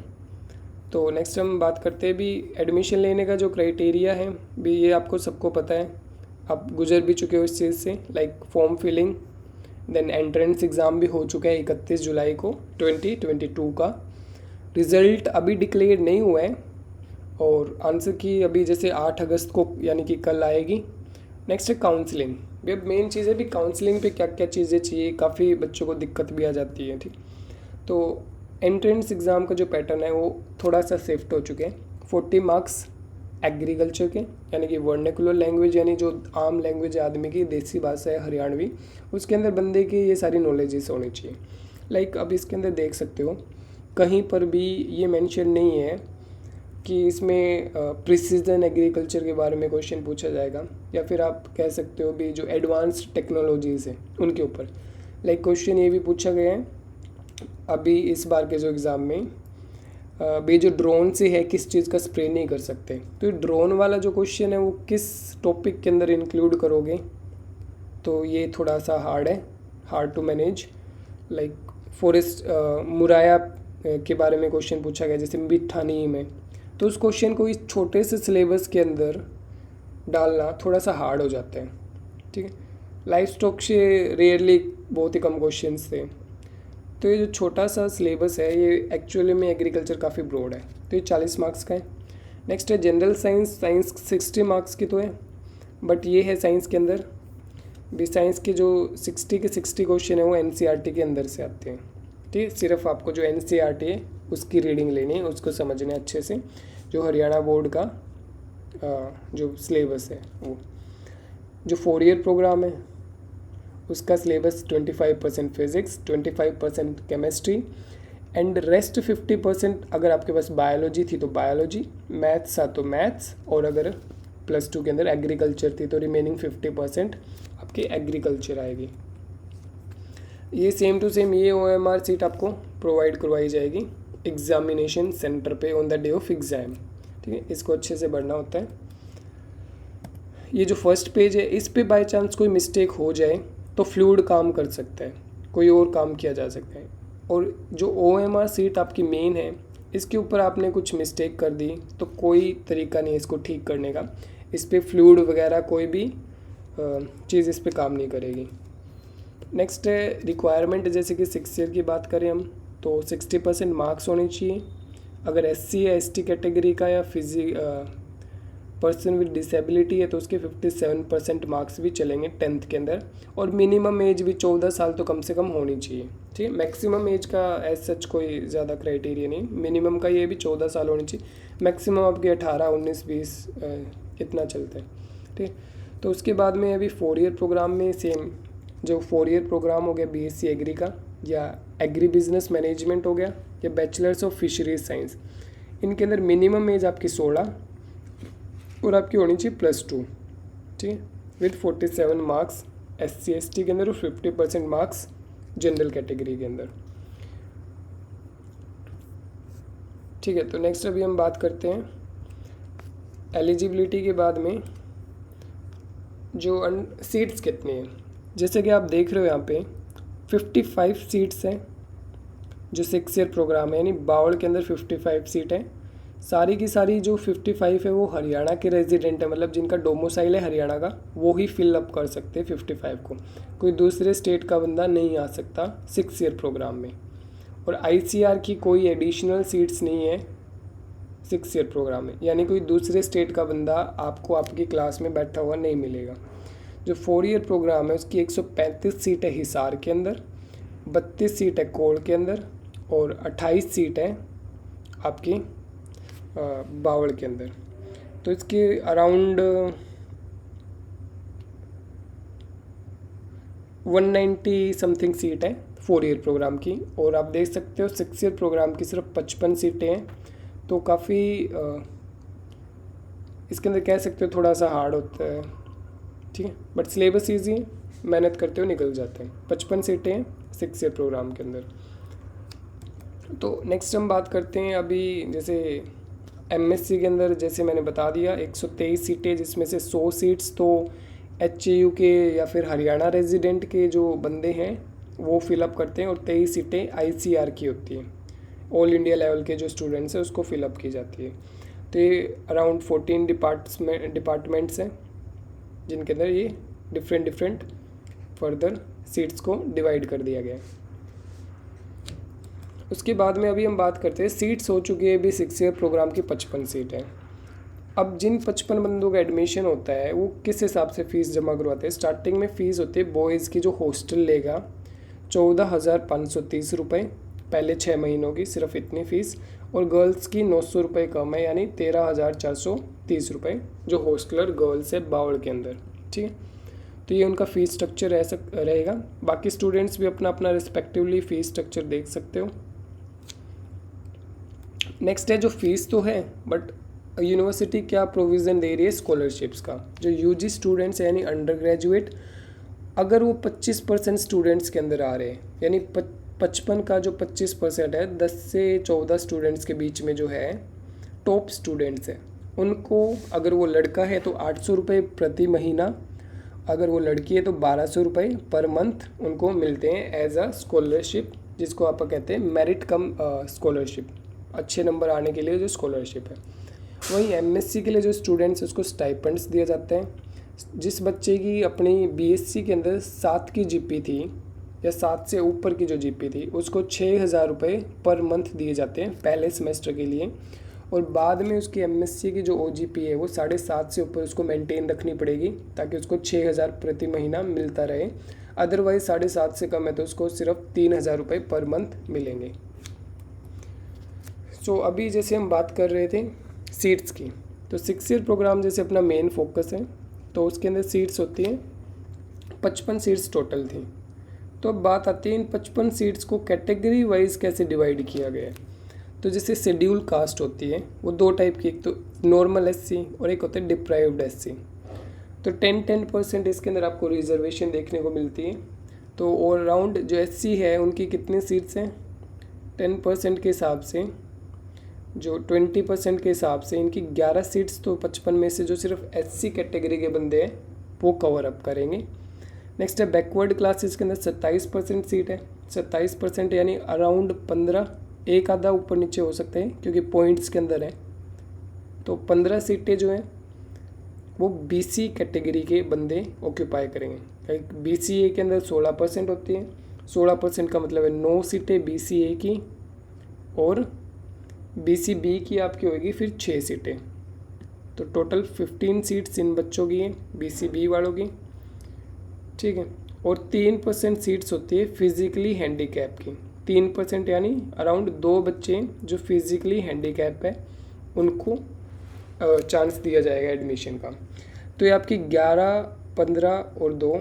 तो नेक्स्ट हम बात करते हैं भी एडमिशन लेने का जो क्राइटेरिया है भी, ये आपको सबको पता है, आप गुजर भी चुके हो इस चीज़ से। Like form filling, then entrance exam भी हो चुका है 31 जुलाई को 2022 का। रिज़ल्ट अभी डिक्लेयर नहीं हुआ है और आंसर की अभी जैसे 8 अगस्त को यानी कि कल आएगी। नेक्स्ट है काउंसलिंग। भी अब मेन चीज़ है भी काउंसलिंग पे क्या क्या चीज़ें चाहिए, काफ़ी बच्चों को दिक्कत भी आ जाती है। ठीक, तो एंट्रेंस एग्ज़ाम का जो पैटर्न है वो थोड़ा सा शिफ्ट हो चुके हैं। 40 मार्क्स एग्रीकल्चर के, यानी कि वर्नाकुलर लैंग्वेज, यानी जो आम लैंग्वेज आदमी की देसी भाषा है हरियाणवी, उसके अंदर बंदे की ये सारी नॉलेजेस होनी चाहिए। लाइक अब इसके अंदर देख सकते हो कहीं पर भी ये मेंशन नहीं है कि इसमें प्रिसीजन एग्रीकल्चर के बारे में क्वेश्चन पूछा जाएगा, या फिर आप कह सकते हो भी जो एडवांस्ड टेक्नोलॉजीज़ हैं उनके ऊपर। लाइक क्वेश्चन ये भी पूछा गया है अभी इस बार के जो एग्ज़ाम में भी, जो ड्रोन से है किस चीज़ का स्प्रे नहीं कर सकते। तो ये ड्रोन वाला जो क्वेश्चन है वो किस टॉपिक के अंदर इंक्लूड करोगे, तो ये थोड़ा सा hard to manage. Like forest मुराया के बारे में क्वेश्चन पूछा गया जैसे मिठा नीम है, तो उस क्वेश्चन को इस छोटे से सिलेबस के अंदर डालना थोड़ा सा हार्ड हो जाता है। ठीक है, लाइफ स्टॉक से रेयरली बहुत ही कम क्वेश्चंस थे। तो ये जो छोटा सा सिलेबस है ये एक्चुअली में एग्रीकल्चर काफ़ी ब्रॉड है, तो ये 40 मार्क्स का है। नेक्स्ट है जनरल साइंस। साइंस 60 मार्क्स की तो है, बट ये है साइंस के अंदर भी, साइंस के जो 60 के 60 क्वेश्चन है वो NCERT के अंदर से आते हैं। ठीक है, सिर्फ आपको जो NCERT है उसकी रीडिंग लेनी है, उसको समझना है अच्छे से। जो हरियाणा बोर्ड का जो सिलेबस है वो, जो 4 ईयर प्रोग्राम है उसका syllabus 25% physics, 25% chemistry and rest 50% अगर आपके पास बायोलॉजी थी तो बायोलॉजी, मैथ्स था तो मैथ्स, और अगर +2 के अंदर एग्रीकल्चर थी तो रिमेनिंग 50% आपकी एग्रीकल्चर आएगी। ये सेम टू सेम ये OMR सीट आपको प्रोवाइड करवाई जाएगी एग्जामिनेशन सेंटर पे on the day of exam. ठीक है, इसको अच्छे से पढ़ना होता है। ये जो फर्स्ट पेज है इस पे बाय चांस कोई मिस्टेक हो जाए तो फ्लूइड काम कर सकता है, कोई और काम किया जा सकता है। और जो OMR सीट आपकी मेन है इसके ऊपर आपने कुछ मिस्टेक कर दी तो कोई तरीका नहीं है इसको ठीक करने का। इस पर फ्लूइड वगैरह कोई भी चीज़ इस पर काम नहीं करेगी। नेक्स्ट है रिक्वायरमेंट, जैसे कि 6 ईयर की बात करें हम तो 60% मार्क्स होने चाहिए। अगर SC या ST कैटेगरी का या पर्सन विद डिसेबिलिटी है तो उसके 57% मार्क्स भी चलेंगे 10th के अंदर। और मिनिमम एज भी 14 साल तो कम से कम होनी चाहिए। ठीक है, मैक्सिमम एज का एज सच कोई ज़्यादा क्राइटेरिया नहीं, मिनिमम का ये भी 14 साल होनी चाहिए। मैक्सिमम आपके 18, 19, 20 इतना चलता है। ठीक, तो उसके बाद में अभी 4 ईयर प्रोग्राम में सेम, जो 4 ईयर प्रोग्राम हो गया BSc एग्री का, या एग्री बिजनेस मैनेजमेंट हो गया, या बैचलर्स ऑफ फिशरीज साइंस, इनके अंदर मिनिमम एज आपकी 16 और आपकी होनी चाहिए +2। ठीक है, विद 47 मार्क्स SC ST के अंदर और 50% मार्क्स जनरल कैटेगरी के अंदर। ठीक है, तो नेक्स्ट अभी हम बात करते हैं एलिजिबिलिटी के बाद में जो सीट्स कितनी हैं। जैसे कि आप देख रहे हो यहाँ पे 55 सीट्स हैं जो 6 ईयर प्रोग्राम है, यानी बावड़ के अंदर 55 सीट है। सारी की सारी जो 55 है वो हरियाणा के रेजिडेंट है, मतलब जिनका डोमिसाइल है हरियाणा का, वो ही फिल अप कर सकते हैं 55 को। कोई दूसरे स्टेट का बंदा नहीं आ सकता 6 ईयर प्रोग्राम में। और ICR की कोई एडिशनल सीट्स नहीं है 6 ईयर प्रोग्राम में, यानी कोई दूसरे स्टेट का बंदा आपको आपकी क्लास में बैठा हुआ नहीं मिलेगा। जो 4 ईयर प्रोग्राम है उसकी 135 सीट है हिसार के अंदर, 32 सीट है कोल के अंदर, और 28 सीट है आपकी बावड़ के अंदर। तो इसके अराउंड 190 समथिंग सीट है 4 ईयर प्रोग्राम की। और आप देख सकते हो 6 ईयर प्रोग्राम की सिर्फ 55 सीटें हैं, तो काफ़ी इसके अंदर कह सकते हो थोड़ा सा हार्ड होता है। ठीक है, बट सिलेबस ईजी है। मेहनत करते हुए निकल जाते हैं। 55 सीटें हैं 6 ईयर प्रोग्राम के अंदर। तो नेक्स्ट हम बात करते हैं अभी जैसे एमएससी के अंदर, जैसे मैंने बता दिया 123 सीटें, जिसमें से 100 सीट्स तो एचएयू के या फिर हरियाणा रेजिडेंट के जो बंदे हैं वो फिलअप करते हैं, और 23 सीटें आईसीआर की होती हैं, ऑल इंडिया लेवल के जो स्टूडेंट्स हैं उसको फिलअप की जाती है। तो ये अराउंड 14 डिपार्टमेंट्स हैं जिनके अंदर ये डिफरेंट फर्दर सीट्स को डिवाइड कर दिया गया है। उसके बाद में अभी हम बात करते हैं, सीट्स हो चुकी है अभी 6 ईयर प्रोग्राम की 55 सीट है। अब जिन 55 बंदों का एडमिशन होता है वो किस हिसाब से फ़ीस जमा करवाते हैं। स्टार्टिंग में फ़ीस होती है बॉयज़ की जो हॉस्टल लेगा 14,530 रुपये पहले 6 महीनों की, सिर्फ इतनी फ़ीस, और गर्ल्स की 900 रुपये कम है, यानी 13,430 रुपये जो हॉस्टलर गर्ल्स है बावड़ के अंदर। ठीक है, तो ये उनका फ़ीस स्ट्रक्चर रहेगा। बाकी स्टूडेंट्स भी अपना अपना रिस्पेक्टिवली फ़ीस स्ट्रक्चर देख सकते हो। नेक्स्ट है जो फ़ीस तो है, बट यूनिवर्सिटी क्या प्रोविज़न दे रही है स्कॉलरशिप्स का। जो यूजी स्टूडेंट्स हैं यानी अंडर ग्रेजुएट, अगर वो 25% स्टूडेंट्स के अंदर आ रहे हैं, यानी 55 का जो 25% है, 10 से 14 स्टूडेंट्स के बीच में जो है टॉप स्टूडेंट्स हैं, उनको अगर वो लड़का है तो 800 रुपये प्रति महीना, अगर वो लड़की है तो 1200 रुपये पर मंथ उनको मिलते हैं एज अ स्कॉलरशिप, जिसको आप कहते हैं मेरिट कम स्कॉलरशिप, अच्छे नंबर आने के लिए जो स्कॉलरशिप है। वहीं एमएससी के लिए जो स्टूडेंट्स उसको स्टाइपेंड्स दिए जाते हैं। जिस बच्चे की अपनी बीएससी के अंदर 7 की जीपी थी या 7 से ऊपर की जो जीपी थी, उसको 6,000 रुपये पर मंथ दिए जाते हैं पहले सेमेस्टर के लिए, और बाद में उसकी एमएससी की जो ओजीपी है वो 7.5 से ऊपर उसको मेंटेन रखनी पड़ेगी ताकि उसको 6,000 प्रति महीना मिलता रहे। अदरवाइज 7.5 से कम है तो उसको सिर्फ 3,000 रुपये पर मंथ मिलेंगे। सो अभी जैसे हम बात कर रहे थे सीट्स की, तो 6 ईयर प्रोग्राम जैसे अपना मेन फोकस है, तो उसके अंदर सीट्स होती हैं 55 सीट्स टोटल थी। तो अब बात आती है इन 55 सीट्स को कैटेगरी वाइज कैसे डिवाइड किया गया है। तो जैसे शेड्यूल कास्ट होती है वो 2 टाइप की, एक तो नॉर्मल एससी और एक होता है डिप्राइव्ड एससी। तो 10% इसके अंदर आपको रिजर्वेशन देखने को मिलती है। तो ऑल राउंड जो एससी है उनकी कितनी सीट्स हैं, 10% के हिसाब से, जो 20% के हिसाब से इनकी 11 सीट्स तो 55 में से जो सिर्फ एससी कैटेगरी के बंदे हैं वो कवर अप करेंगे। नेक्स्ट है बैकवर्ड क्लासेस के अंदर 27% सीट है। 27% यानी अराउंड 15, एक आधा ऊपर नीचे हो सकते हैं क्योंकि पॉइंट्स के अंदर है। तो 15 सीटें जो हैं वो बीसी कैटेगरी के बंदे ऑक्यूपाई करेंगे। बीसीए के अंदर 16% होती है, 16% का मतलब है 9 सीटें बीसीए की, और बीसीबी की आपकी होगी फिर 6 सीटें। तो टोटल 15 सीट्स इन बच्चों की हैं बीसीबी वालों की। ठीक है, और 3% सीट्स होती है फिज़िकली हैंडीकैप की। 3% यानी अराउंड 2 बच्चे जो फिज़िकली हैंडीकैप है उनको चांस दिया जाएगा एडमिशन का। तो ये आपकी 11, 15 और 2,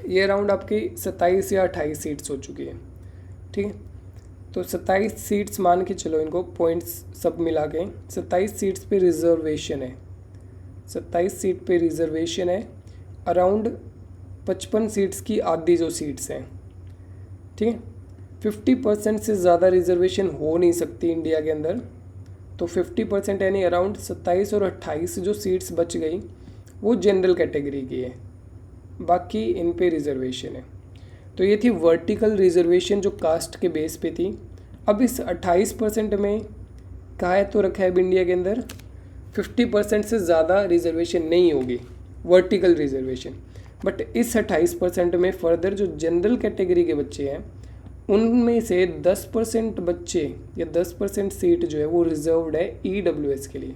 ये अराउंड आपकी 27 या 28 सीट्स हो चुकी है। ठीक है, तो 27 सीट्स मान के चलो, इनको पॉइंट्स सब मिला के 27 सीट्स पे रिजर्वेशन है। 27 सीट पे रिजर्वेशन है, अराउंड 55 सीट्स की आधी जो सीट्स हैं। ठीक है, 50% से ज़्यादा रिजर्वेशन हो नहीं सकती इंडिया के अंदर। तो 50% यानी अराउंड 27 और 28 जो सीट्स बच गई वो जनरल कैटेगरी की है, बाकी इन पे रिजर्वेशन है। तो ये थी वर्टिकल रिजर्वेशन जो कास्ट के बेस पे थी। अब इस 28% में कहा तो रखा है इंडिया के अंदर 50% से ज़्यादा रिजर्वेशन नहीं होगी, वर्टिकल रिजर्वेशन। बट इस 28% में फर्दर जो जनरल कैटेगरी के बच्चे हैं उनमें से 10% बच्चे या 10% सीट जो है वो रिजर्व्ड है ईडब्ल्यूएस के लिए।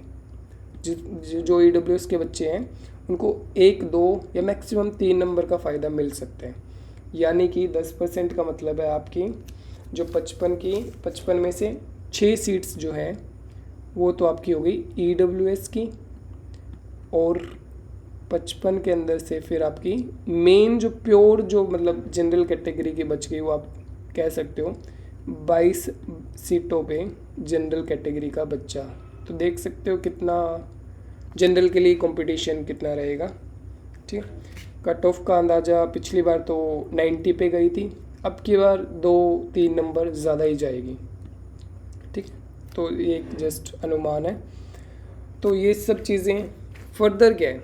जो ईडब्ल्यूएस के बच्चे हैं उनको 1, 2 या मैक्सिमम 3 नंबर का फ़ायदा मिल सकता है। यानी कि 10% का मतलब है आपकी जो 55 में से 6 सीट्स जो है वो तो आपकी हो गई ईडब्ल्यूएस की, और 55 के अंदर से फिर आपकी मेन जो प्योर जो मतलब जनरल कैटेगरी की बच गई वो आप कह सकते हो 22 सीटों पे जनरल कैटेगरी का बच्चा। तो देख सकते हो कितना जनरल के लिए कंपटीशन कितना रहेगा। ठीक है, कट ऑफ का अंदाज़ा पिछली बार तो 90 पे गई थी, अब की बार 2-3 नंबर ज़्यादा ही जाएगी। ठीक है, तो ये एक जस्ट अनुमान है। तो ये सब चीज़ें फर्दर क्या है,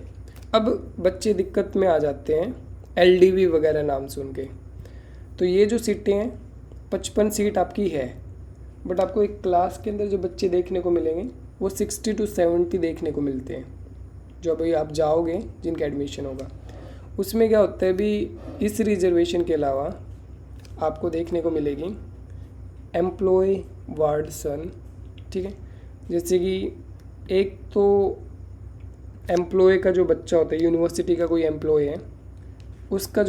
अब बच्चे दिक्कत में आ जाते हैं LDV वगैरह नाम सुन के। तो ये जो सीटें हैं 55 सीट आपकी है, बट आपको एक क्लास के अंदर जो बच्चे देखने को मिलेंगे वो 60 to 70 देखने को मिलते हैं। जो अभी आप जाओगे जिनका एडमिशन होगा उसमें क्या होता है, भी इस रिजर्वेशन के अलावा आपको देखने को मिलेगी एम्प्लॉय वार्ड सन। ठीक है, जैसे कि एक तो एम्प्लॉय का जो बच्चा होता है, यूनिवर्सिटी का कोई एम्प्लॉय है, उसका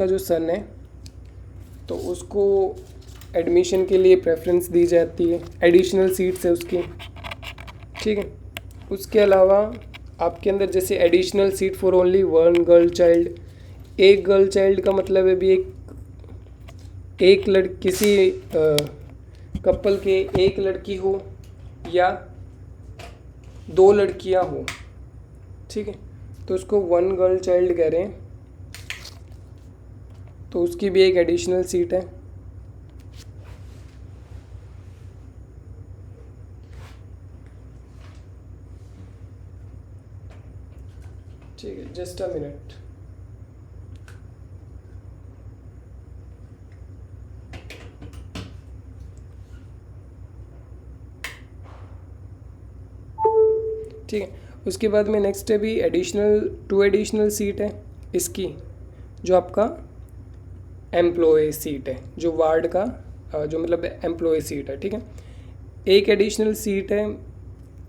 जो सन है, तो उसको एडमिशन के लिए प्रेफरेंस दी जाती है, एडिशनल सीट्स है उसकी। ठीक है, उसके अलावा आपके अंदर जैसे additional seat for only one girl child, एक गर्ल चाइल्ड का मतलब है भी एक किसी कपल के एक लड़की हो या 2 लड़कियां हो। ठीक है, तो उसको वन गर्ल चाइल्ड कह रहे हैं, तो उसकी भी एक एडिशनल सीट है। ठीक है, जस्ट अ मिनट। ठीक है, उसके बाद में नेक्स्ट है भी टू एडिशनल सीट है इसकी, जो आपका एम्प्लॉय सीट है, जो वार्ड का जो मतलब एम्प्लॉय सीट है। ठीक है, एक एडिशनल सीट है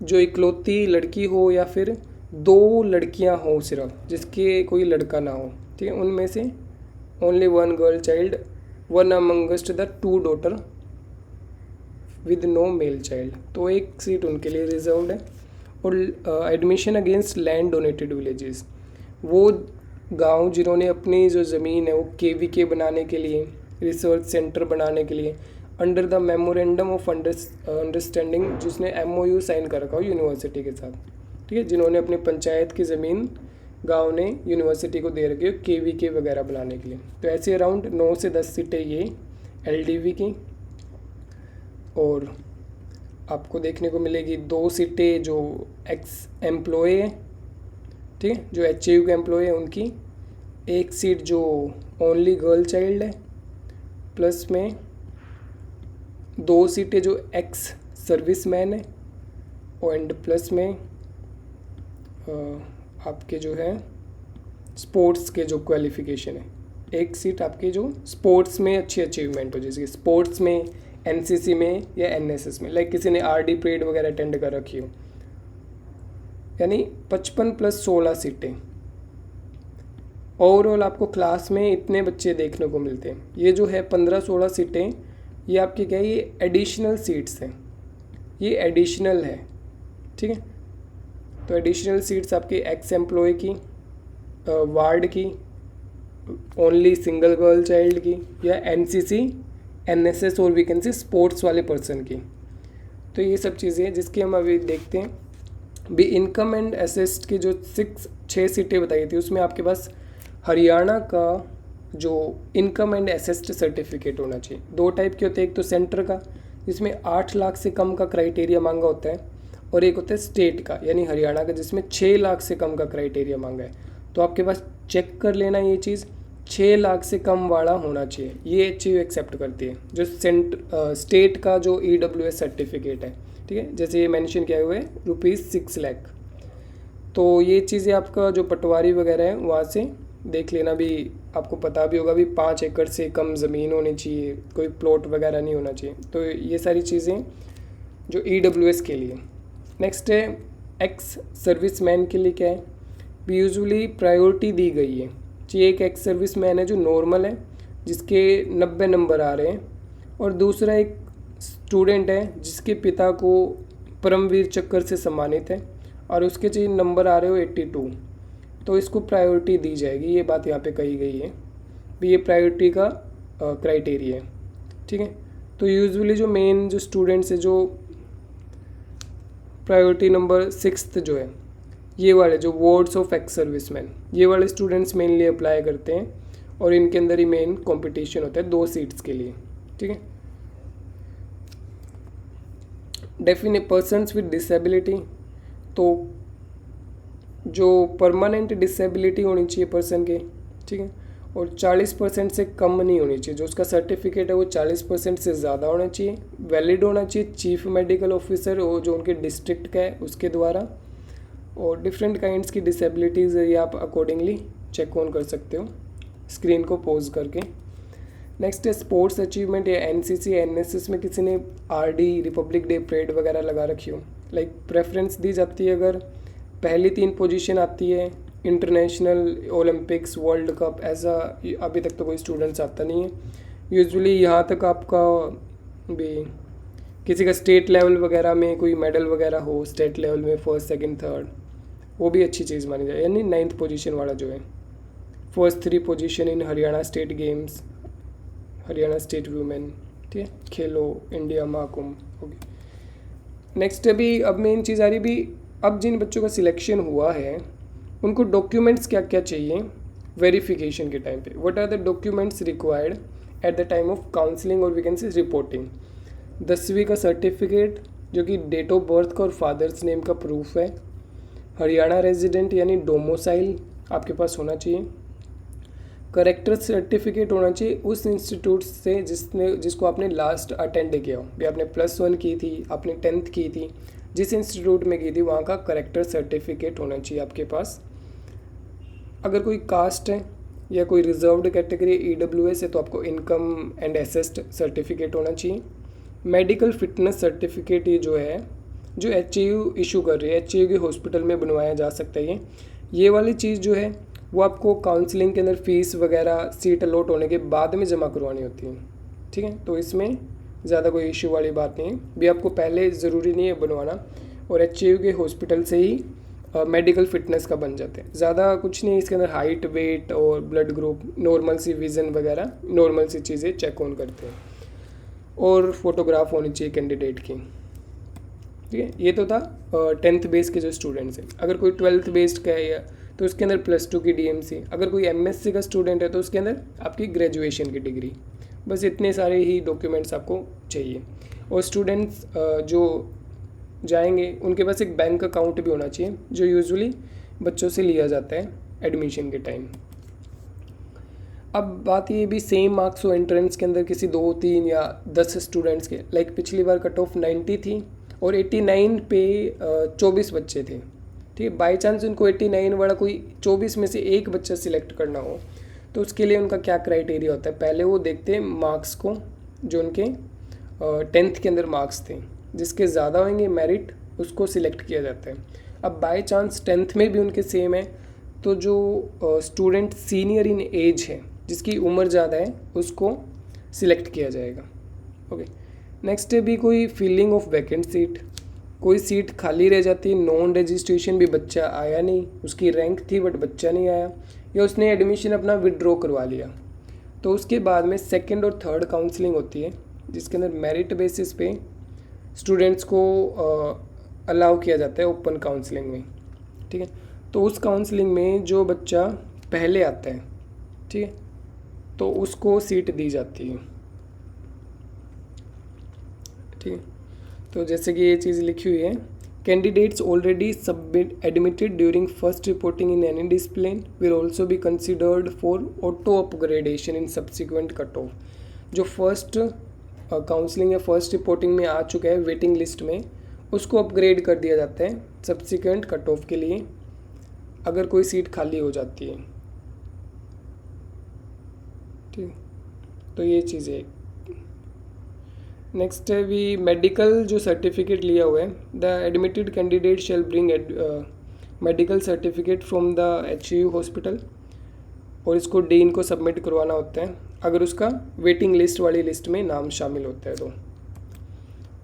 जो इकलौती लड़की हो या फिर 2 लड़कियां हो सिर्फ, जिसके कोई लड़का ना हो। ठीक है, उनमें से only one girl child, one amongst the 2 daughter with no male child, तो एक सीट उनके लिए रिजर्व्ड है। और admission against land donated villages, वो गांव जिन्होंने अपनी जो ज़मीन है वो KVK बनाने के लिए, रिसर्च सेंटर बनाने के लिए, under the memorandum of understanding, जिसने MOU साइन कर रखा हो यूनिवर्सिटी के साथ। ठीक है, जिन्होंने अपनी पंचायत की ज़मीन गांव ने यूनिवर्सिटी को दे रखी हो KVK वगैरह बनाने के लिए। तो ऐसे अराउंड 9 से 10 सीटें ये LDV की, और आपको देखने को मिलेगी 2 सीटें जो एक्स एम्प्लॉय है। ठीक है, जो HAU के एम्प्लॉय है उनकी, एक सीट जो ओनली गर्ल चाइल्ड है, प्लस में 2 सीटें जो एक्स सर्विस मैन है, एंड प्लस में आपके जो है स्पोर्ट्स के जो क्वालिफिकेशन है, एक सीट आपके जो स्पोर्ट्स में अच्छी अचीवमेंट हो, जैसे कि स्पोर्ट्स में NCC में या NSS में, लाइक किसी ने RD परेड वगैरह अटेंड कर रखी हो। यानी 55 + 16 सीटें ओवरऑल आपको क्लास में इतने बच्चे देखने को मिलते हैं। ये जो है 15-16 सीटें, ये आपकी क्या है, ये एडिशनल सीट्स हैं, ये एडिशनल है। ठीक है, तो एडिशनल सीट्स आपके एक्स एम्प्लॉय की, वार्ड की, ओनली सिंगल गर्ल चाइल्ड की, या NCC NSS और वैकेंसी स्पोर्ट्स वाले पर्सन की। तो ये सब चीज़ें हैं जिसकी हम अभी देखते हैं। भी इनकम एंड असिस्ट की जो 6 सीटें बताई थी, उसमें आपके पास हरियाणा का जो इनकम एंड असिस्ट सर्टिफिकेट होना चाहिए। 2 टाइप के होते हैं, एक तो सेंटर का जिसमें 8 लाख से कम का क्राइटेरिया मांगा होता है, और एक होता है स्टेट का यानी हरियाणा का, जिसमें 6 लाख से कम का क्राइटेरिया मांगा है। तो आपके पास चेक कर लेना ये चीज़, 6 लाख से कम वाला होना चाहिए, ये चीज़ एक्सेप्ट करती है। जो स्टेट का जो EWS सर्टिफिकेट है, ठीक है, जैसे ये मेंशन किया हुआ है ₹6 लाख। तो ये चीज़ें आपका जो पटवारी वगैरह है वहाँ से देख लेना। भी आपको पता भी होगा भी 5 एकड़ से कम ज़मीन होनी चाहिए, कोई प्लॉट वगैरह नहीं होना चाहिए। तो ये सारी चीज़ें जो EWS के लिए। नेक्स्ट है एक्स सर्विसमैन के लिए क्या है, भी यूजुअली प्रायोरिटी दी गई है। चाहिए एक एक्स सर्विसमैन है जो नॉर्मल है, जिसके 90 नंबर आ रहे हैं, और दूसरा एक स्टूडेंट है जिसके पिता को परमवीर चक्र से सम्मानित है और उसके चाहिए नंबर आ रहे हो 82, तो इसको प्रायोरिटी दी जाएगी। ये बात यहाँ पे कही गई है, भी ये प्रायोरिटी का क्राइटेरिया है। ठीक है, तो यूजुअली जो मेन जो स्टूडेंट्स है, जो प्रायोरिटी नंबर 6 जो है, ये वाले जो वार्ड्स ऑफ एक्स सर्विसमैन, ये वाले स्टूडेंट्स मेनली अप्लाई करते हैं और इनके अंदर ही मेन कंपटीशन होता है 2 सीट्स के लिए, ठीक है। डेफिनेट पर्सन्स विद डिसेबिलिटी, तो जो परमानेंट डिसेबिलिटी होनी चाहिए पर्सन के, ठीक है, और 40% से कम नहीं होनी चाहिए। जो उसका सर्टिफिकेट है वो 40% से ज़्यादा होना चाहिए, वैलिड होना चाहिए चीफ मेडिकल ऑफिसर और जो उनके डिस्ट्रिक्ट का है उसके द्वारा। और डिफरेंट काइंड्स की डिसेबिलिटीज़ है, ये आप अकॉर्डिंगली चेक ऑन कर सकते हो स्क्रीन को पॉज करके। नेक्स्ट है स्पोर्ट्स अचीवमेंट, या एनसीसी एनएसएस में किसी ने आरडी, रिपब्लिक डे परेड वगैरह लगा रखी हो, लाइक प्रेफरेंस दी जाती है अगर पहली 3 पोजीशन आती है। इंटरनेशनल, ओलंपिक्स, वर्ल्ड कप, ऐसा अभी तक तो कोई स्टूडेंट्स आता नहीं है। यूजुअली यहाँ तक आपका भी किसी का स्टेट लेवल वगैरह में कोई मेडल वगैरह हो, स्टेट लेवल में फर्स्ट, सेकंड, थर्ड, वो भी अच्छी चीज़ मानी जाए। यानी 9th पोजीशन वाला जो है, first 3 position in Haryana state games, Haryana state women, ठीक है, खेलो इंडिया महाकुंभ, ओके। नेक्स्ट अभी अब मेन चीज़ आ रही भी, अब जिन बच्चों का सिलेक्शन हुआ है उनको डॉक्यूमेंट्स क्या क्या चाहिए वेरिफिकेशन के टाइम पे। What are the documents required at the time of counselling और वैकेंसी रिपोर्टिंग। 10वीं का सर्टिफिकेट जो कि डेट ऑफ बर्थ का और फादर्स नेम का प्रूफ है। हरियाणा रेजिडेंट यानी डोमोसाइल आपके पास होना चाहिए। करेक्टर सर्टिफिकेट होना चाहिए उस इंस्टीट्यूट से जिसको आपने लास्ट अटेंड किया हो। भी आपने +1 की थी, आपने 10th की थी, जिस इंस्टीट्यूट में की थी वहाँ का करेक्टर सर्टिफिकेट होना चाहिए आपके पास। अगर कोई कास्ट है या कोई रिजर्व्ड कैटेगरी EWS है तो आपको इनकम एंड असेस्ड सर्टिफिकेट होना चाहिए। मेडिकल फिटनेस सर्टिफिकेट ये जो है, जो HAU इशू कर रही है, HAU के हॉस्पिटल में बनवाया जा सकता है। ये वाली चीज़ जो है वो आपको काउंसलिंग के अंदर फीस वगैरह सीट अलॉट होने के बाद में जमा करवानी होती है, ठीक है। तो इसमें ज़्यादा कोई इशू वाली बात नहीं है, भी आपको पहले ज़रूरी नहीं है बनवाना, और HAU के हॉस्पिटल से ही मेडिकल फिटनेस का बन जाते हैं। ज़्यादा कुछ नहीं, इसके अंदर हाइट, वेट और ब्लड ग्रुप, नॉर्मल सी विज़न वगैरह, नॉर्मल सी चीज़ें चेक ऑन करते हैं, और फोटोग्राफ होनी चाहिए कैंडिडेट की, ठीक है। ये तो था 10th बेस के जो स्टूडेंट्स हैं। अगर कोई 12th बेस्ड का है तो उसके अंदर +2 की DMC। अगर कोई MSc का स्टूडेंट है तो उसके अंदर आपकी ग्रेजुएशन की डिग्री। बस इतने सारे ही डॉक्यूमेंट्स आपको चाहिए। और स्टूडेंट्स जो जाएंगे उनके पास एक बैंक अकाउंट भी होना चाहिए, जो यूजुअली बच्चों से लिया जाता है एडमिशन के टाइम। अब बात ये भी, सेम मार्क्स हो एंट्रेंस के अंदर किसी 2, 3 या 10 स्टूडेंट्स के, लाइक पिछली बार कट ऑफ 90 थी और 89 पे 24 बच्चे थे, ठीक है। बाई चांस उनको 89 वाला कोई 24 में से एक बच्चा सिलेक्ट करना हो तो उसके लिए उनका क्या क्राइटेरिया होता है। पहले वो देखते हैं मार्क्स को, जो उनके 10th के अंदर मार्क्स थे, जिसके ज़्यादा होंगे मेरिट उसको सिलेक्ट किया जाता है। अब बाई चांस 10th में भी उनके सेम है तो जो स्टूडेंट सीनियर इन एज है, जिसकी उम्र ज़्यादा है, उसको सिलेक्ट किया जाएगा, ओके। नेक्स्ट है भी कोई फिलिंग ऑफ वैकेंट सीट, कोई सीट खाली रह जाती है, नॉन रजिस्ट्रेशन भी बच्चा आया नहीं, उसकी रैंक थी बट बच्चा नहीं आया, या उसने एडमिशन अपना विड्रॉ करवा लिया, तो उसके बाद में 2nd और 3rd काउंसलिंग होती है, जिसके अंदर मेरिट बेसिस पे स्टूडेंट्स को अलाउ किया जाता है ओपन काउंसलिंग में, ठीक है। तो उस काउंसलिंग में जो बच्चा पहले आता है, ठीक है, तो उसको सीट दी जाती है, ठीक है। तो जैसे कि ये चीज़ लिखी हुई है, candidates already submit admitted during first reporting in any discipline will also be considered for auto upgradation in subsequent cut off. जो फर्स्ट काउंसलिंग या फर्स्ट रिपोर्टिंग में आ चुका है वेटिंग लिस्ट में, उसको अपग्रेड कर दिया जाता है सब्सिक्वेंट कट ऑफ के लिए, अगर कोई सीट खाली हो जाती है, ठीक। तो ये चीज़ें। नेक्स्ट है भी मेडिकल जो सर्टिफिकेट लिया हुआ है, the admitted candidate shell bring medical certificate from the HAU hospital, और इसको डीन को सबमिट करवाना होता है अगर उसका वेटिंग लिस्ट वाली लिस्ट में नाम शामिल होता है तो,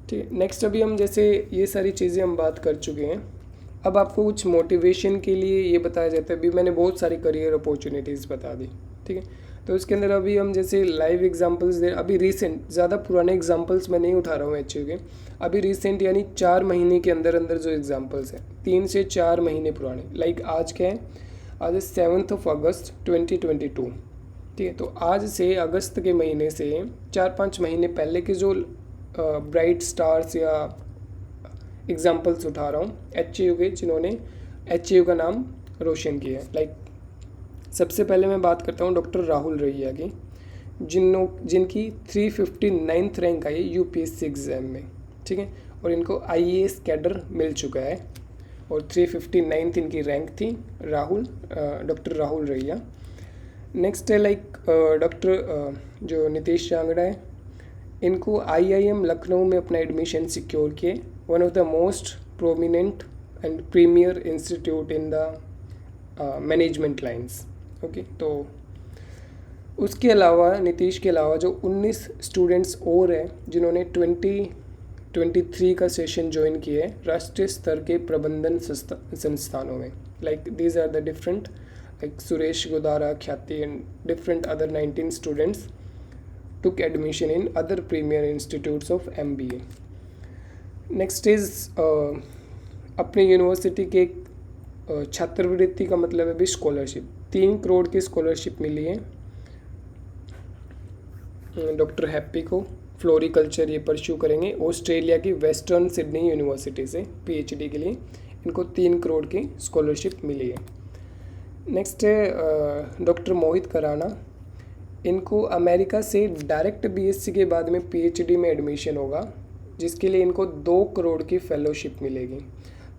ठीक है। नेक्स्ट अभी हम जैसे ये सारी चीज़ें हम बात कर चुके हैं, अब आपको कुछ मोटिवेशन के लिए ये बताया जाता है। अभी मैंने बहुत सारी करियर अपॉर्चुनिटीज़ बता दी, ठीक है। तो इसके अंदर अभी हम जैसे लाइव एग्जांपल्स दे, अभी रिसेंट, ज़्यादा पुराने एग्जांपल्स मैं नहीं उठा रहा हूँ एचयू के, अभी रिसेंट यानी 4 महीने के अंदर अंदर जो एग्जांपल्स हैं, 3 से 4 महीने पुराने, लाइक आज क्या है, आज 7 अगस्त 2022, ठीक है। तो आज से अगस्त के महीने से 4-5 महीने पहले के जो ब्राइट स्टार्स या एग्जांपल्स उठा रहा हूँ एचयू के, जिन्होंने एचयू का नाम रोशन किया है। लाइक सबसे पहले मैं बात करता हूँ डॉक्टर राहुल रैया की, जिनकी 359th रैंक आई यूपीएससी एग्ज़ाम में, ठीक है। और इनको आईएएस कैडर मिल चुका है और 359th इनकी रैंक थी, डॉक्टर राहुल रैया। नेक्स्ट है लाइक डॉक्टर जो नीतीश जांगड़ा है, इनको आईआईएम लखनऊ में अपना एडमिशन सिक्योर किए, one of the most prominent and premier institute in the management lines, okay. तो उसके अलावा, नीतीश के अलावा जो 19 स्टूडेंट्स और हैं जिन्होंने 2023 का सेशन ज्वाइन किए हैं राष्ट्रीय स्तर के प्रबंधन संस्थानों में, like these are the different, like Suresh Godara, Khyati and different other 19 students took admission in other premier institutes of MBA. Next is अपनी यूनिवर्सिटी के छात्रवृत्ति का मतलब है भी स्कॉलरशिप, 3 करोड़ की स्कॉलरशिप मिली है डॉक्टर हैप्पी को। फ्लोरिकल्चर ये परस्यू करेंगे ऑस्ट्रेलिया की वेस्टर्न सिडनी यूनिवर्सिटी से पीएचडी के लिए, इनको 3 करोड़ की स्कॉलरशिप मिली है। नेक्स्ट है डॉक्टर मोहित कराना, इनको अमेरिका से डायरेक्ट बीएससी के बाद में पीएचडी में एडमिशन होगा, जिसके लिए इनको 2 करोड़ की फेलोशिप मिलेगी।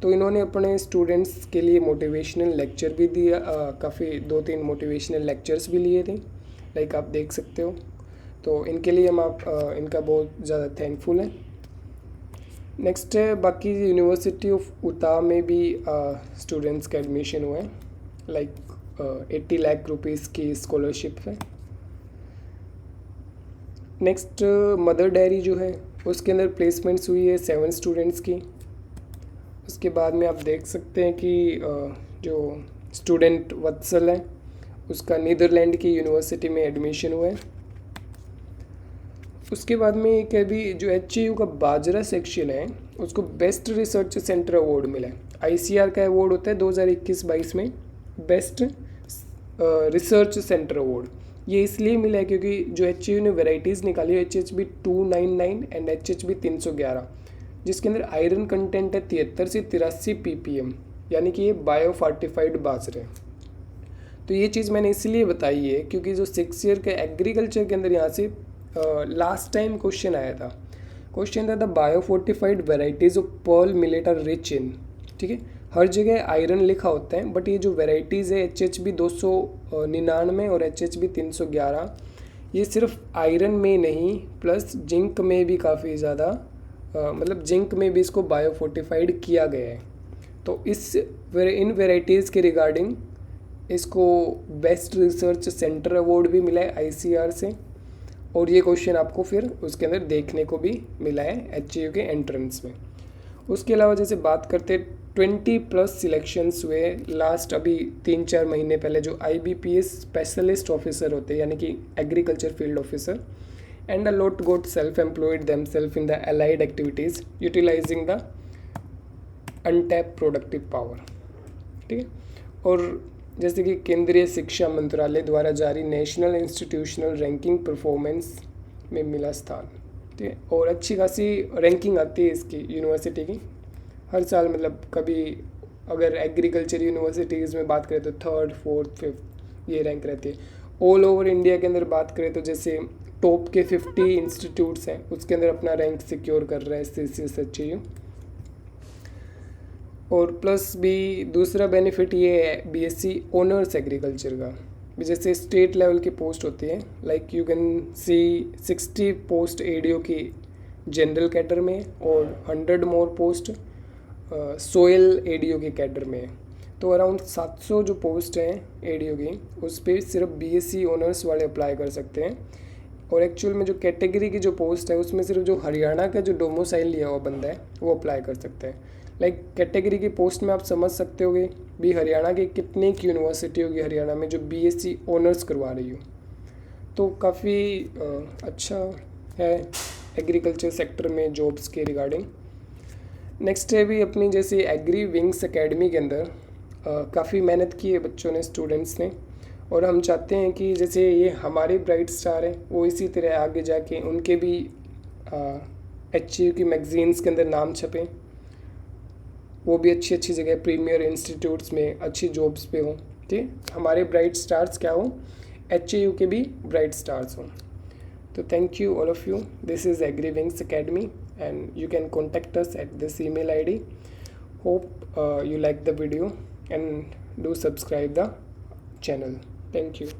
तो इन्होंने अपने स्टूडेंट्स के लिए मोटिवेशनल लेक्चर भी दिया, काफ़ी 2-3 मोटिवेशनल लेक्चर्स भी लिए थे, लाइक आप देख सकते हो। तो इनके लिए हम इनका बहुत ज़्यादा थैंकफुल हैं। नेक्स्ट है बाकी यूनिवर्सिटी ऑफ उता में भी स्टूडेंट्स का एडमिशन हुआ है, लाइक 80 लाख रुपीज़ की स्कॉलरशिप है। नेक्स्ट मदर डेयरी जो है उसके अंदर प्लेसमेंट्स हुई है 7 स्टूडेंट्स की। उसके बाद में आप देख सकते हैं कि जो स्टूडेंट वत्सल है उसका नीदरलैंड की यूनिवर्सिटी में एडमिशन हुआ है। उसके बाद में एक अभी जो एचयू का बाजरा सेक्शन है उसको बेस्ट रिसर्च सेंटर अवार्ड मिला है। आईसीआर का अवार्ड होता है 2021-22 में, बेस्ट रिसर्च सेंटर अवार्ड। ये इसलिए मिला है क्योंकि जो एचयू ने वेराइटीज़ निकाली है HHB 299 एंड HHB 311, जिसके अंदर आयरन कंटेंट है 73 से 83 ppm, यानी कि ये बायो फोर्टिफाइड बाजरे। तो ये चीज़ मैंने इसलिए बताई है क्योंकि जो 6 ईयर के एग्रीकल्चर के अंदर यहाँ से लास्ट टाइम क्वेश्चन आया था, क्वेश्चन था the bio fortified varieties of pearl millet are rich in, ठीक है। हर जगह आयरन लिखा होता है, बट ये जो वेराइटीज़ है HHB 299 और HHB 311, ये सिर्फ आयरन में नहीं प्लस जिंक में भी काफ़ी ज़्यादा, मतलब जिंक में भी इसको बायो फोर्टिफाइड किया गया है। तो इन वेराइटीज़ के रिगार्डिंग इसको बेस्ट रिसर्च सेंटर अवार्ड भी मिला है ICR से, और ये क्वेश्चन आपको फिर उसके अंदर देखने को भी मिला है एचयू के एंट्रेंस में। उसके अलावा जैसे बात करते 20+ सिलेक्शंस हुए लास्ट अभी 3-4 महीने पहले, जो IBPS स्पेशलिस्ट ऑफिसर होते हैं यानी कि agriculture field officer, and a lot got self employed themselves in the allied activities utilising the untapped productive power, ठीक है। और जैसे कि केंद्रीय शिक्षा मंत्रालय द्वारा जारी नेशनल इंस्टीट्यूशनल रैंकिंग परफॉर्मेंस में मिला स्थान, ठीक है। और अच्छी खासी रैंकिंग आती है इसकी यूनिवर्सिटी की हर साल, मतलब कभी अगर एग्रीकल्चर यूनिवर्सिटीज़ में बात करें तो 3rd, 4th, 5th ये रैंक रहती है। ऑल ओवर इंडिया के अंदर बात करें तो जैसे टॉप के 50 इंस्टीट्यूट्स हैं उसके अंदर अपना रैंक सिक्योर कर रहा है CCSHU। और प्लस भी दूसरा बेनिफिट ये है BSc ऑनर्स एग्रीकल्चर का, जैसे स्टेट लेवल की पोस्ट होती है, like you can see 60 post ADO की जनरल कैडर में और 100 मोर पोस्ट सोयल ADO के कैडर में है। तो अराउंड 700 जो पोस्ट हैं ADO की, उस पर सिर्फ BSc ऑनर्स वाले अप्लाई कर सकते हैं। और एक्चुअल में जो कैटेगरी की जो पोस्ट है उसमें सिर्फ जो हरियाणा का जो डोमिसाइल लिया हुआ बंदा है वो अप्लाई कर सकते हैं। लाइक कैटेगरी की पोस्ट में आप समझ सकते होगे भी हरियाणा की कितनी की यूनिवर्सिटी होगी हरियाणा में जो BSc ऑनर्स करवा रही हो। तो काफ़ी अच्छा है एग्रीकल्चर सेक्टर में जॉब्स के रिगार्डिंग। नेक्स्ट है भी अपनी जैसे एग्री विंग्स एकेडमी के अंदर काफ़ी मेहनत की है बच्चों ने, स्टूडेंट्स ने, और हम चाहते हैं कि जैसे ये हमारे ब्राइट स्टार हैं वो इसी तरह आगे जाके उनके भी HCU की मैगजीन्स के अंदर नाम छपें, वो भी अच्छी अच्छी जगह प्रीमियर इंस्टीट्यूट्स में अच्छी जॉब्स पे हों। ठीक, हमारे ब्राइट स्टार्स क्या हों, HCU के भी ब्राइट स्टार्स हों। तो thank you all of you. This is AgriWings Academy and you can contact us at this email ID. Hope you like the video and do subscribe the channel. Thank you.